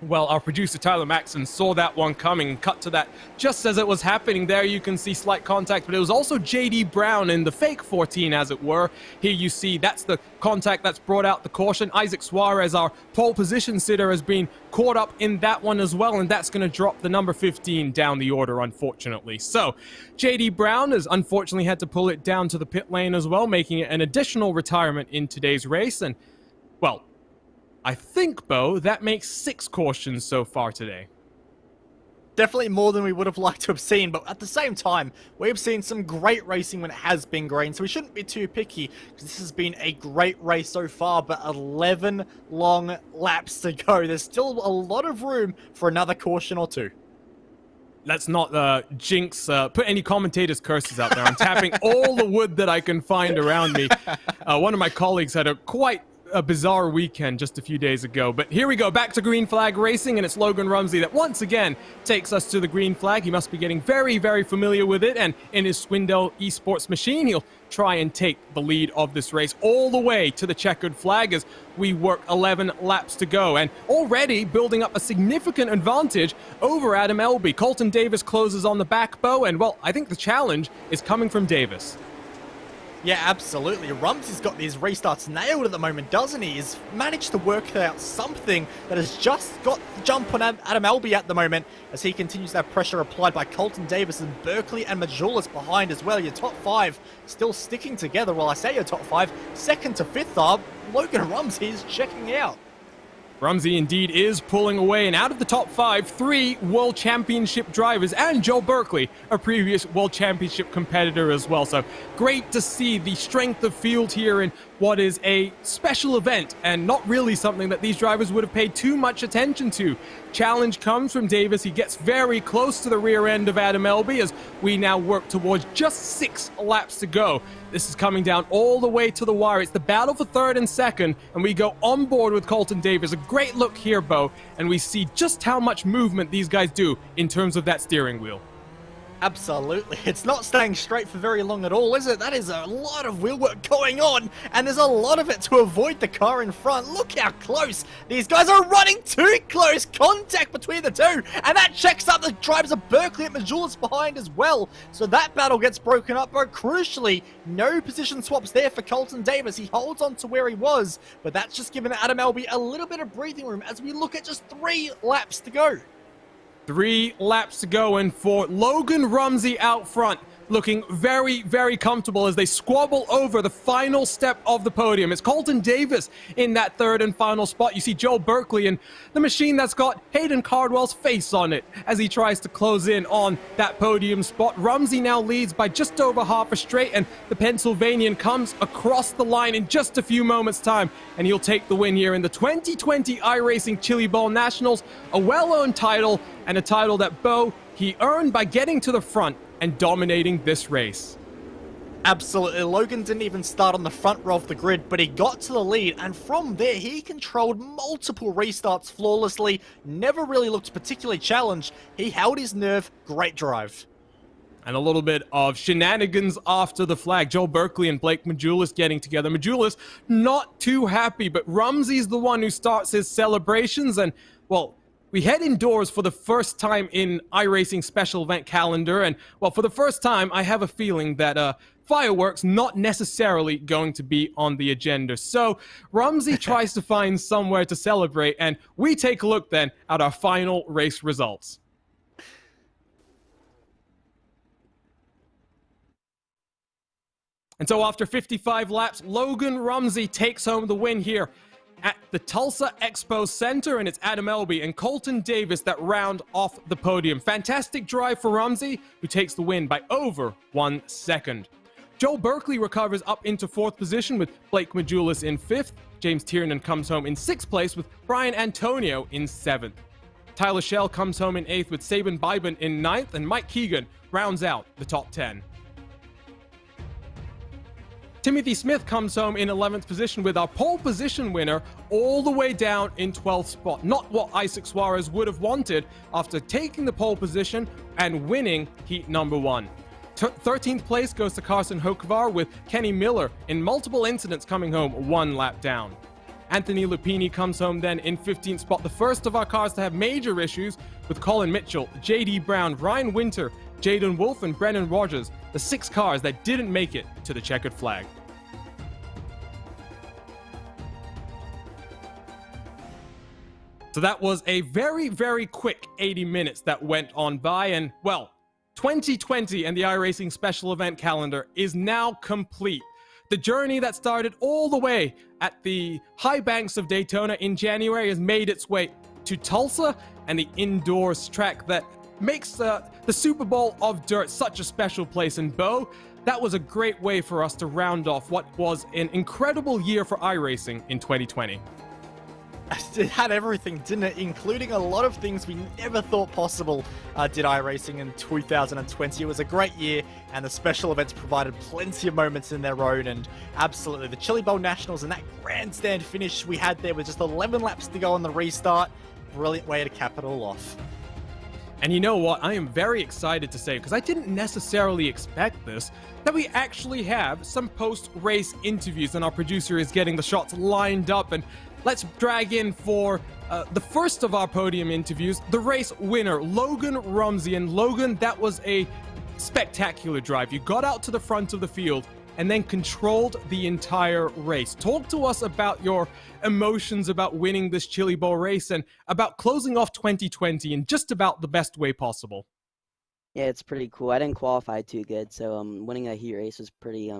Well, our producer Tyler Maxson saw that one coming and cut to that just as it was happening. There you can see slight contact, but it was also JD Brown in the fake 14, as it were. Here you see that's the contact that's brought out the caution. Isaac Suarez, our pole position sitter, has been caught up in that one as well, and that's going to drop the number 15 down the order, unfortunately. So JD Brown has unfortunately had to pull it down to the pit lane as well, making it an additional retirement in today's race. And, well, I think, Bo, that makes 6 cautions so far today. Definitely more than we would have liked to have seen, but at the same time, we've seen some great racing when it has been green, so we shouldn't be too picky, because this has been a great race so far, but 11 long laps to go. There's still a lot of room for another caution or 2. Let's not jinx, put any commentators' curses out there. I'm tapping all the wood that I can find around me. One of my colleagues had quite a bizarre weekend just a few days ago. But here we go, back to green flag racing, and it's Logan Rumsey that once again takes us to the green flag. He must be getting very, very familiar with it, and in his Swindell esports machine, he'll try and take the lead of this race all the way to the checkered flag as we work 11 laps to go, and already building up a significant advantage over Adam Elby. Colton Davis closes on the back, Bo, and well, I think the challenge is coming from Davis. Yeah, absolutely. Rumsey's got these restarts nailed at the moment, doesn't he? He's managed to work out something that has just got the jump on Adam Elby at the moment as he continues to have pressure applied by Colton Davis and Berkeley and Majulis behind as well. Your top 5 still sticking together. Well, I say your top 5, 2nd to 5th are Logan Rumsey is checking out. Rumsey indeed is pulling away, and out of the top 5, 3 World Championship drivers, and Joe Berkeley, a previous World Championship competitor as well. So great to see the strength of field here in what is a special event, and not really something that these drivers would have paid too much attention to. Challenge comes from Davis. He gets very close to the rear end of Adam Elby as we now work towards just 6 laps to go. This is coming down all the way to the wire. It's the battle for third and second, and we go on board with Colton Davis. A great look here, Bo, and we see just how much movement these guys do in terms of that steering wheel. Absolutely. It's not staying straight for very long at all, is it? That is a lot of wheel work going on, and there's a lot of it to avoid the car in front. Look how close. These guys are running too close. Contact between the two, and that checks up the drivers of Berkeley and Majulis behind as well. So that battle gets broken up, but crucially, no position swaps there for Colton Davis. He holds on to where he was, but that's just given Adam Elby a little bit of breathing room as we look at just 3 laps to go. 3 laps to go, and for Logan Rumsey out front, looking very, very comfortable as they squabble over the final step of the podium. It's Colton Davis in that third and final spot. You see Joe Berkeley and the machine that's got Hayden Cardwell's face on it as he tries to close in on that podium spot. Rumsey now leads by just over half a straight, and the Pennsylvanian comes across the line in just a few moments' time, and he'll take the win here in the 2020 iRacing Chili Bowl Nationals, a well-earned title, and a title that Bo, he earned by getting to the front and dominating this race. Absolutely. Logan didn't even start on the front row of the grid, but he got to the lead, and from there he controlled multiple restarts flawlessly, never really looked particularly challenged. He held his nerve. Great drive. And a little bit of shenanigans after the flag. Joe Berkeley and Blake Majulis getting together. Majulis not too happy, but Rumsey's the one who starts his celebrations, and, well, we head indoors for the first time in iRacing special event calendar, and, well, for the first time, I have a feeling that fireworks not necessarily going to be on the agenda. So Rumsey tries to find somewhere to celebrate, and we take a look then at our final race results. And so after 55 laps, Logan Rumsey takes home the win here at the Tulsa Expo Center, and it's Adam Elby and Colton Davis that round off the podium. Fantastic drive for Rumsey, who takes the win by over 1 second. Joe Berkeley recovers up into 4th position with Blake Majulis in 5th. James Tiernan comes home in 6th place with Brian Antonio in 7th. Tyler Schell comes home in 8th with Sabin Biben in 9th, and Mike Keegan rounds out the top 10. Timothy Smith comes home in 11th position with our pole position winner all the way down in 12th spot. Not what Isaac Suarez would have wanted after taking the pole position and winning heat number 1. 13th place goes to Carson Hoekvar with Kenny Miller in multiple incidents coming home 1 lap down. Anthony Lupini comes home then in 15th spot, the first of our cars to have major issues with Colin Mitchell, JD Brown, Ryan Winter, Jaden Wolf, and Brennan Rogers, the 6 cars that didn't make it to the checkered flag. So that was a very, very quick 80 minutes that went on by, and, well, 2020 and the iRacing special event calendar is now complete. The journey that started all the way at the high banks of Daytona in January has made its way to Tulsa and the indoors track that makes the Super Bowl of Dirt such a special place. And Bo, that was a great way for us to round off what was an incredible year for iRacing in 2020. It had everything, didn't it? Including a lot of things we never thought possible did iRacing in 2020. It was a great year, and the special events provided plenty of moments in their own, and absolutely the Chili Bowl Nationals and that grandstand finish we had there with just 11 laps to go on the restart. Brilliant way to cap it all off. And you know what? I am very excited to say, because I didn't necessarily expect this, that we actually have some post-race interviews, and our producer is getting the shots lined up. And let's drag in for the first of our podium interviews, the race winner, Logan Rumsey. And Logan, that was a spectacular drive. You got out to the front of the field and then controlled the entire race. Talk to us about your emotions about winning this Chili Bowl race and about closing off 2020 in just about the best way possible. Yeah, it's pretty cool. I didn't qualify too good, so winning a heat race was pretty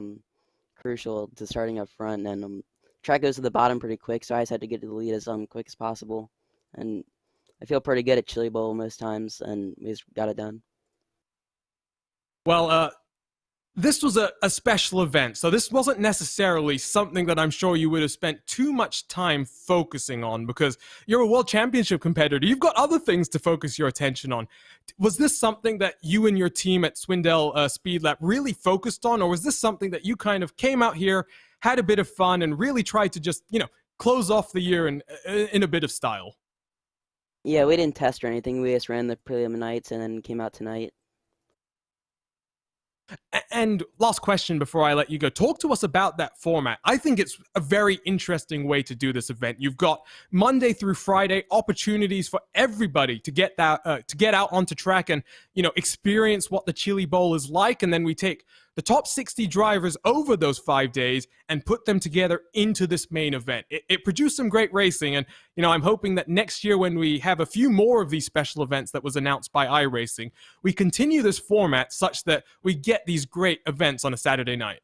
crucial to starting up front, and track goes to the bottom pretty quick, so I just had to get to the lead as quick as possible. And I feel pretty good at Chili Bowl most times, and we just got it done. Well, this was a special event, so this wasn't necessarily something that I'm sure you would have spent too much time focusing on because you're a world championship competitor. You've got other things to focus your attention on. Was this something that you and your team at Swindell Speed Lab really focused on, or was this something that you kind of came out here, had a bit of fun, and really tried to just, close off the year in a bit of style? Yeah, we didn't test or anything. We just ran the prelim nights and then came out tonight. And last question before I let you go. Talk to us about that format. I think it's a very interesting way to do this event. You've got Monday through Friday opportunities for everybody to get out onto track and experience what the Chili Bowl is like. And then we take the top 60 drivers over those 5 days and put them together into this main event. It produced some great racing, and I'm hoping that next year when we have a few more of these special events that was announced by iRacing, we continue this format such that we get these great events on a Saturday night.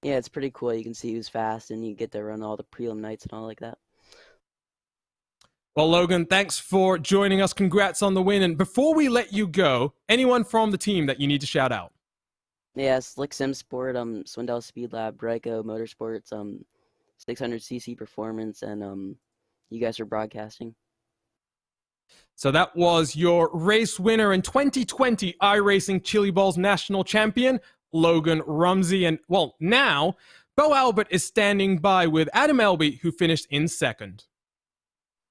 Yeah, it's pretty cool. You can see who's fast, and you get to run all the prelim nights and all like that. Well, Logan, thanks for joining us. Congrats on the win. And before we let you go, anyone from the team that you need to shout out? Yeah, Slick Sim Sport, Swindell Speed Lab, Bryco Motorsports, 600cc Performance, and you guys are broadcasting. So that was your race winner in 2020 iRacing Chili Bowls national champion, Logan Rumsey. And, well, now Bo Albert is standing by with Adam Elby, who finished in second.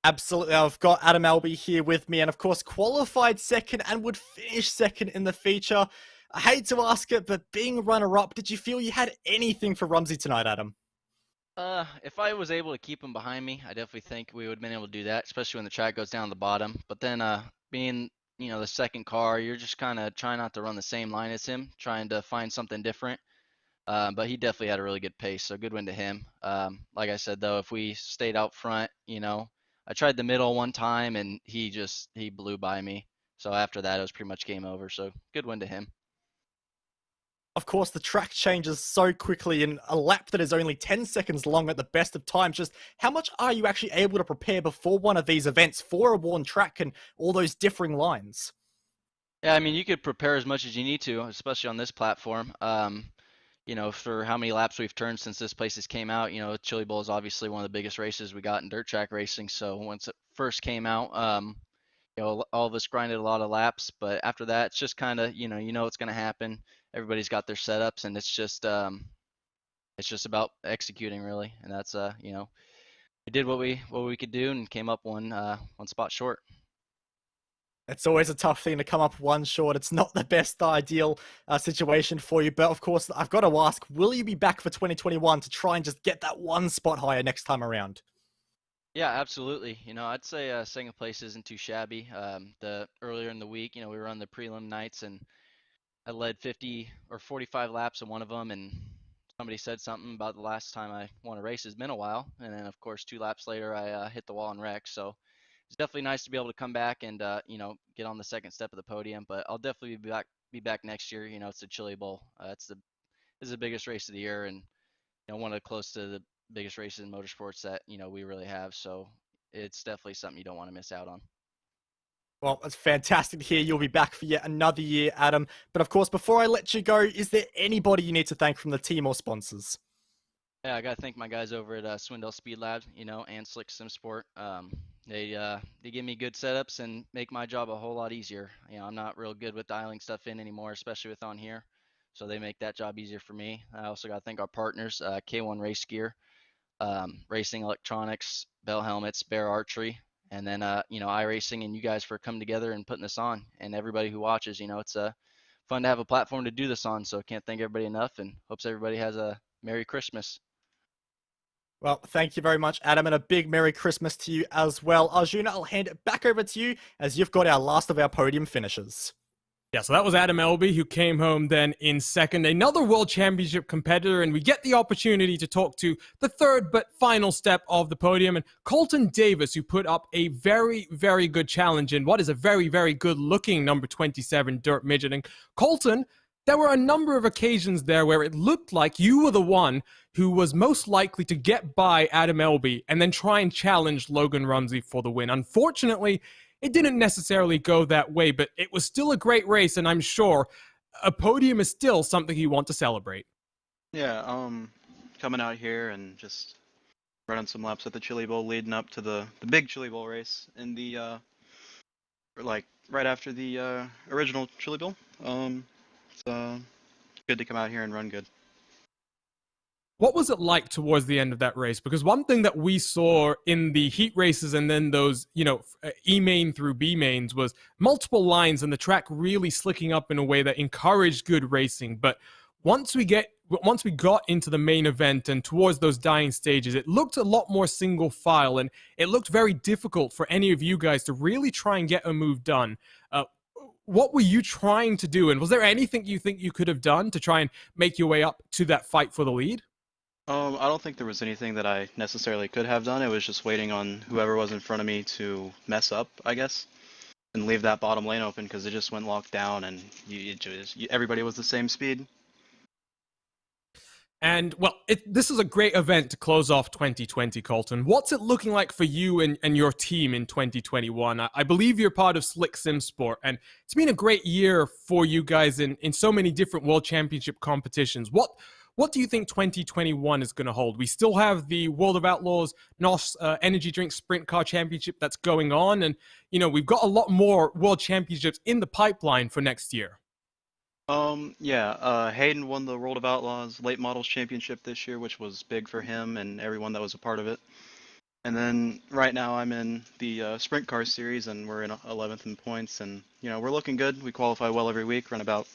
Absolutely, I've got Adam Elby here with me, and of course qualified second and would finish second in the feature. I hate to ask it, but being runner-up, did you feel you had anything for Rumsey tonight, Adam? If I was able to keep him behind me, I definitely think we would have been able to do that, especially when the track goes down the bottom. But then, being, the second car, you're just kind of trying not to run the same line as him, trying to find something different. But he definitely had a really good pace, so good win to him. Like I said, though, if we stayed out front, I tried the middle one time, and he blew by me. So after that, it was pretty much game over, so good win to him. Of course, the track changes so quickly in a lap that is only 10 seconds long at the best of times. Just how much are you actually able to prepare before one of these events for a worn track and all those differing lines? Yeah, I mean, you could prepare as much as you need to, especially on this platform. For how many laps we've turned since this place has came out, Chili Bowl is obviously one of the biggest races we got in dirt track racing. So once it first came out, all of us grinded a lot of laps, but after that, it's just kind of, what's going to happen. Everybody's got their setups, and it's just about executing really. And that's, we did what we could do and came up one spot short. It's always a tough thing to come up one short. It's not the best ideal situation for you. But of course, I've got to ask, will you be back for 2021 to try and just get that one spot higher next time around? Yeah, absolutely. I'd say second place isn't too shabby. Earlier in the week, we were on the prelim nights, and I led 50 or 45 laps in one of them, and somebody said something about the last time I won a race has been a while. And then, of course, 2 laps later, I hit the wall and wrecked. So it's definitely nice to be able to come back and, get on the second step of the podium. But I'll definitely be back next year. It's the Chili Bowl. It's the biggest race of the year, and one of close to the biggest races in motorsports that we really have. So it's definitely something you don't want to miss out on. Well, it's fantastic to hear you'll be back for yet another year, Adam. But of course, before I let you go, is there anybody you need to thank from the team or sponsors? Yeah, I gotta thank my guys over at Swindell Speed Lab, and Slick Sim Sport. They give me good setups and make my job a whole lot easier. I'm not real good with dialing stuff in anymore, especially with on here. So they make that job easier for me. I also gotta thank our partners, K1 Race Gear, Racing Electronics, Bell Helmets, Bear Archery, and then iRacing and you guys for coming together and putting this on, and everybody who watches. It's fun to have a platform to do this on, so can't thank everybody enough, and hopes everybody has a Merry Christmas. Well, thank you very much, Adam, and a big Merry Christmas to you as well. Arjuna, I'll hand it back over to you as you've got our last of our podium finishers. Yeah, so that was Adam Elby, who came home then in second, another World Championship competitor, and we get the opportunity to talk to the third but final step of the podium, and Colton Davis, who put up a very, very good challenge in what is a very, very good-looking number 27 dirt midget. And Colton, there were a number of occasions there where it looked like you were the one who was most likely to get by Adam Elby and then try and challenge Logan Rumsey for the win. Unfortunately, it didn't necessarily go that way, but it was still a great race, and I'm sure a podium is still something you want to celebrate. Yeah, coming out here and just running some laps at the Chili Bowl leading up to the big Chili Bowl race in the like right after the original Chili Bowl. It's good to come out here and run good. What was it like towards the end of that race? Because one thing that we saw in the heat races and then those, E main through B mains was multiple lines and the track really slicking up in a way that encouraged good racing. But once we got into the main event and towards those dying stages, it looked a lot more single file, and it looked very difficult for any of you guys to really try and get a move done. What were you trying to do, and was there anything you think you could have done to try and make your way up to that fight for the lead? I don't think there was anything that I necessarily could have done. It was just waiting on whoever was in front of me to mess up, I guess, and leave that bottom lane open because it just went locked down and everybody was the same speed. And, well, this is a great event to close off 2020, Colton. What's it looking like for you and your team in 2021? I believe you're part of Slick Sim Sport, and it's been a great year for you guys in so many different World Championship competitions. What do you think 2021 is going to hold? We still have the World of Outlaws NOS Energy Drink Sprint Car Championship that's going on, and, we've got a lot more World Championships in the pipeline for next year. Hayden won the World of Outlaws Late Models Championship this year, which was big for him and everyone that was a part of it. And then right now I'm in the Sprint Car Series, and we're in 11th in points, and we're looking good. We qualify well every week, run about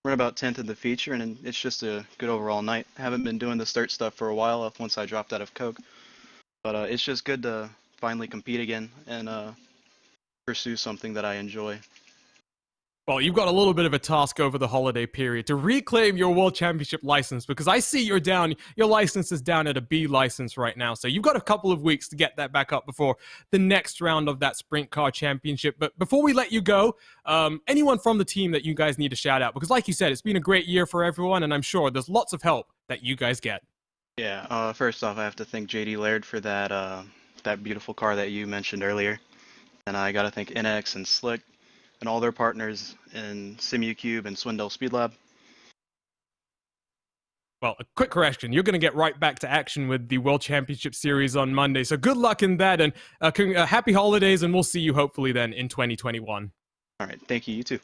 10th in the feature, and it's just a good overall night. I haven't been doing the start stuff for a while once I dropped out of Coke, but it's just good to finally compete again and pursue something that I enjoy. Well, you've got a little bit of a task over the holiday period to reclaim your World Championship license, because I see your license is down at a B license right now. So you've got a couple of weeks to get that back up before the next round of that Sprint Car Championship. But before we let you go, anyone from the team that you guys need to shout out? Because like you said, it's been a great year for everyone, and I'm sure there's lots of help that you guys get. Yeah, first off, I have to thank JD Laird for that beautiful car that you mentioned earlier. And I got to thank NX and Slick and all their partners in SimuCube and Swindell Speed Lab. Well, a quick correction. You're going to get right back to action with the World Championship Series on Monday. So good luck in that, and happy holidays, and we'll see you hopefully then in 2021. All right. Thank you. You too.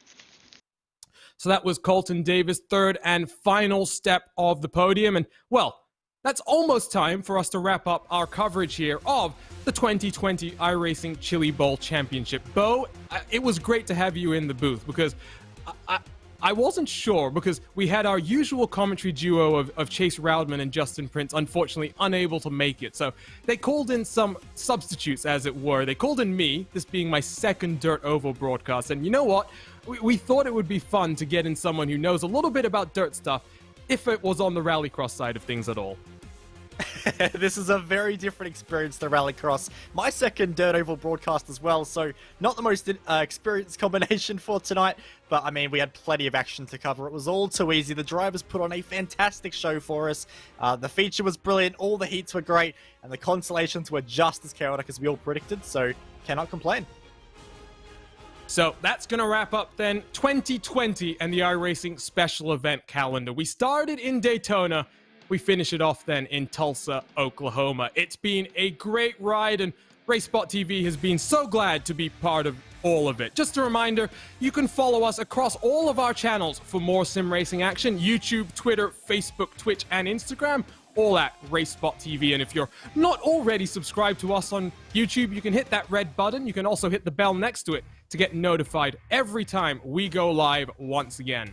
So that was Colton Davis, third and final step of the podium. And, well, that's almost time for us to wrap up our coverage here of the 2020 iRacing Chili Bowl Championship. Bo, it was great to have you in the booth, because I wasn't sure, because we had our usual commentary duo of Chase Roudman and Justin Prince, unfortunately unable to make it. So they called in some substitutes, as it were. They called in me, this being my second Dirt Oval broadcast. And you know what? We thought it would be fun to get in someone who knows a little bit about dirt stuff, if it was on the rallycross side of things at all. This is a very different experience to Rallycross. My second Dirt Oval broadcast as well, so not the most experienced combination for tonight, but I mean, we had plenty of action to cover. It was all too easy. The drivers put on a fantastic show for us. The feature was brilliant, all the heats were great, and the consolations were just as chaotic as we all predicted, so cannot complain. So that's going to wrap up then 2020 and the iRacing special event calendar. We started in Daytona. We finish it off then in Tulsa, Oklahoma. It's been a great ride, and RaceSpotTV has been so glad to be part of all of it. Just a reminder, you can follow us across all of our channels for more sim racing action: YouTube, Twitter, Facebook, Twitch, and Instagram, all at RaceSpotTV. And if you're not already subscribed to us on YouTube, you can hit that red button. You can also hit the bell next to it to get notified every time we go live once again.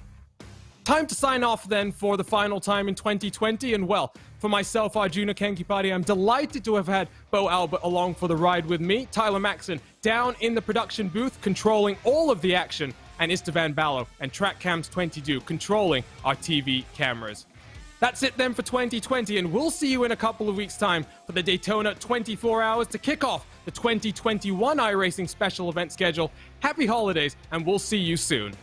Time to sign off then for the final time in 2020, and well, for myself, Arjuna Kenkipati, I'm delighted to have had Bo Albert along for the ride with me, Tyler Maxson down in the production booth controlling all of the action, and Istvan Ballo and TrackCams22 controlling our TV cameras. That's it then for 2020, and we'll see you in a couple of weeks' time for the Daytona 24 Hours to kick off the 2021 iRacing special event schedule. Happy holidays, and we'll see you soon.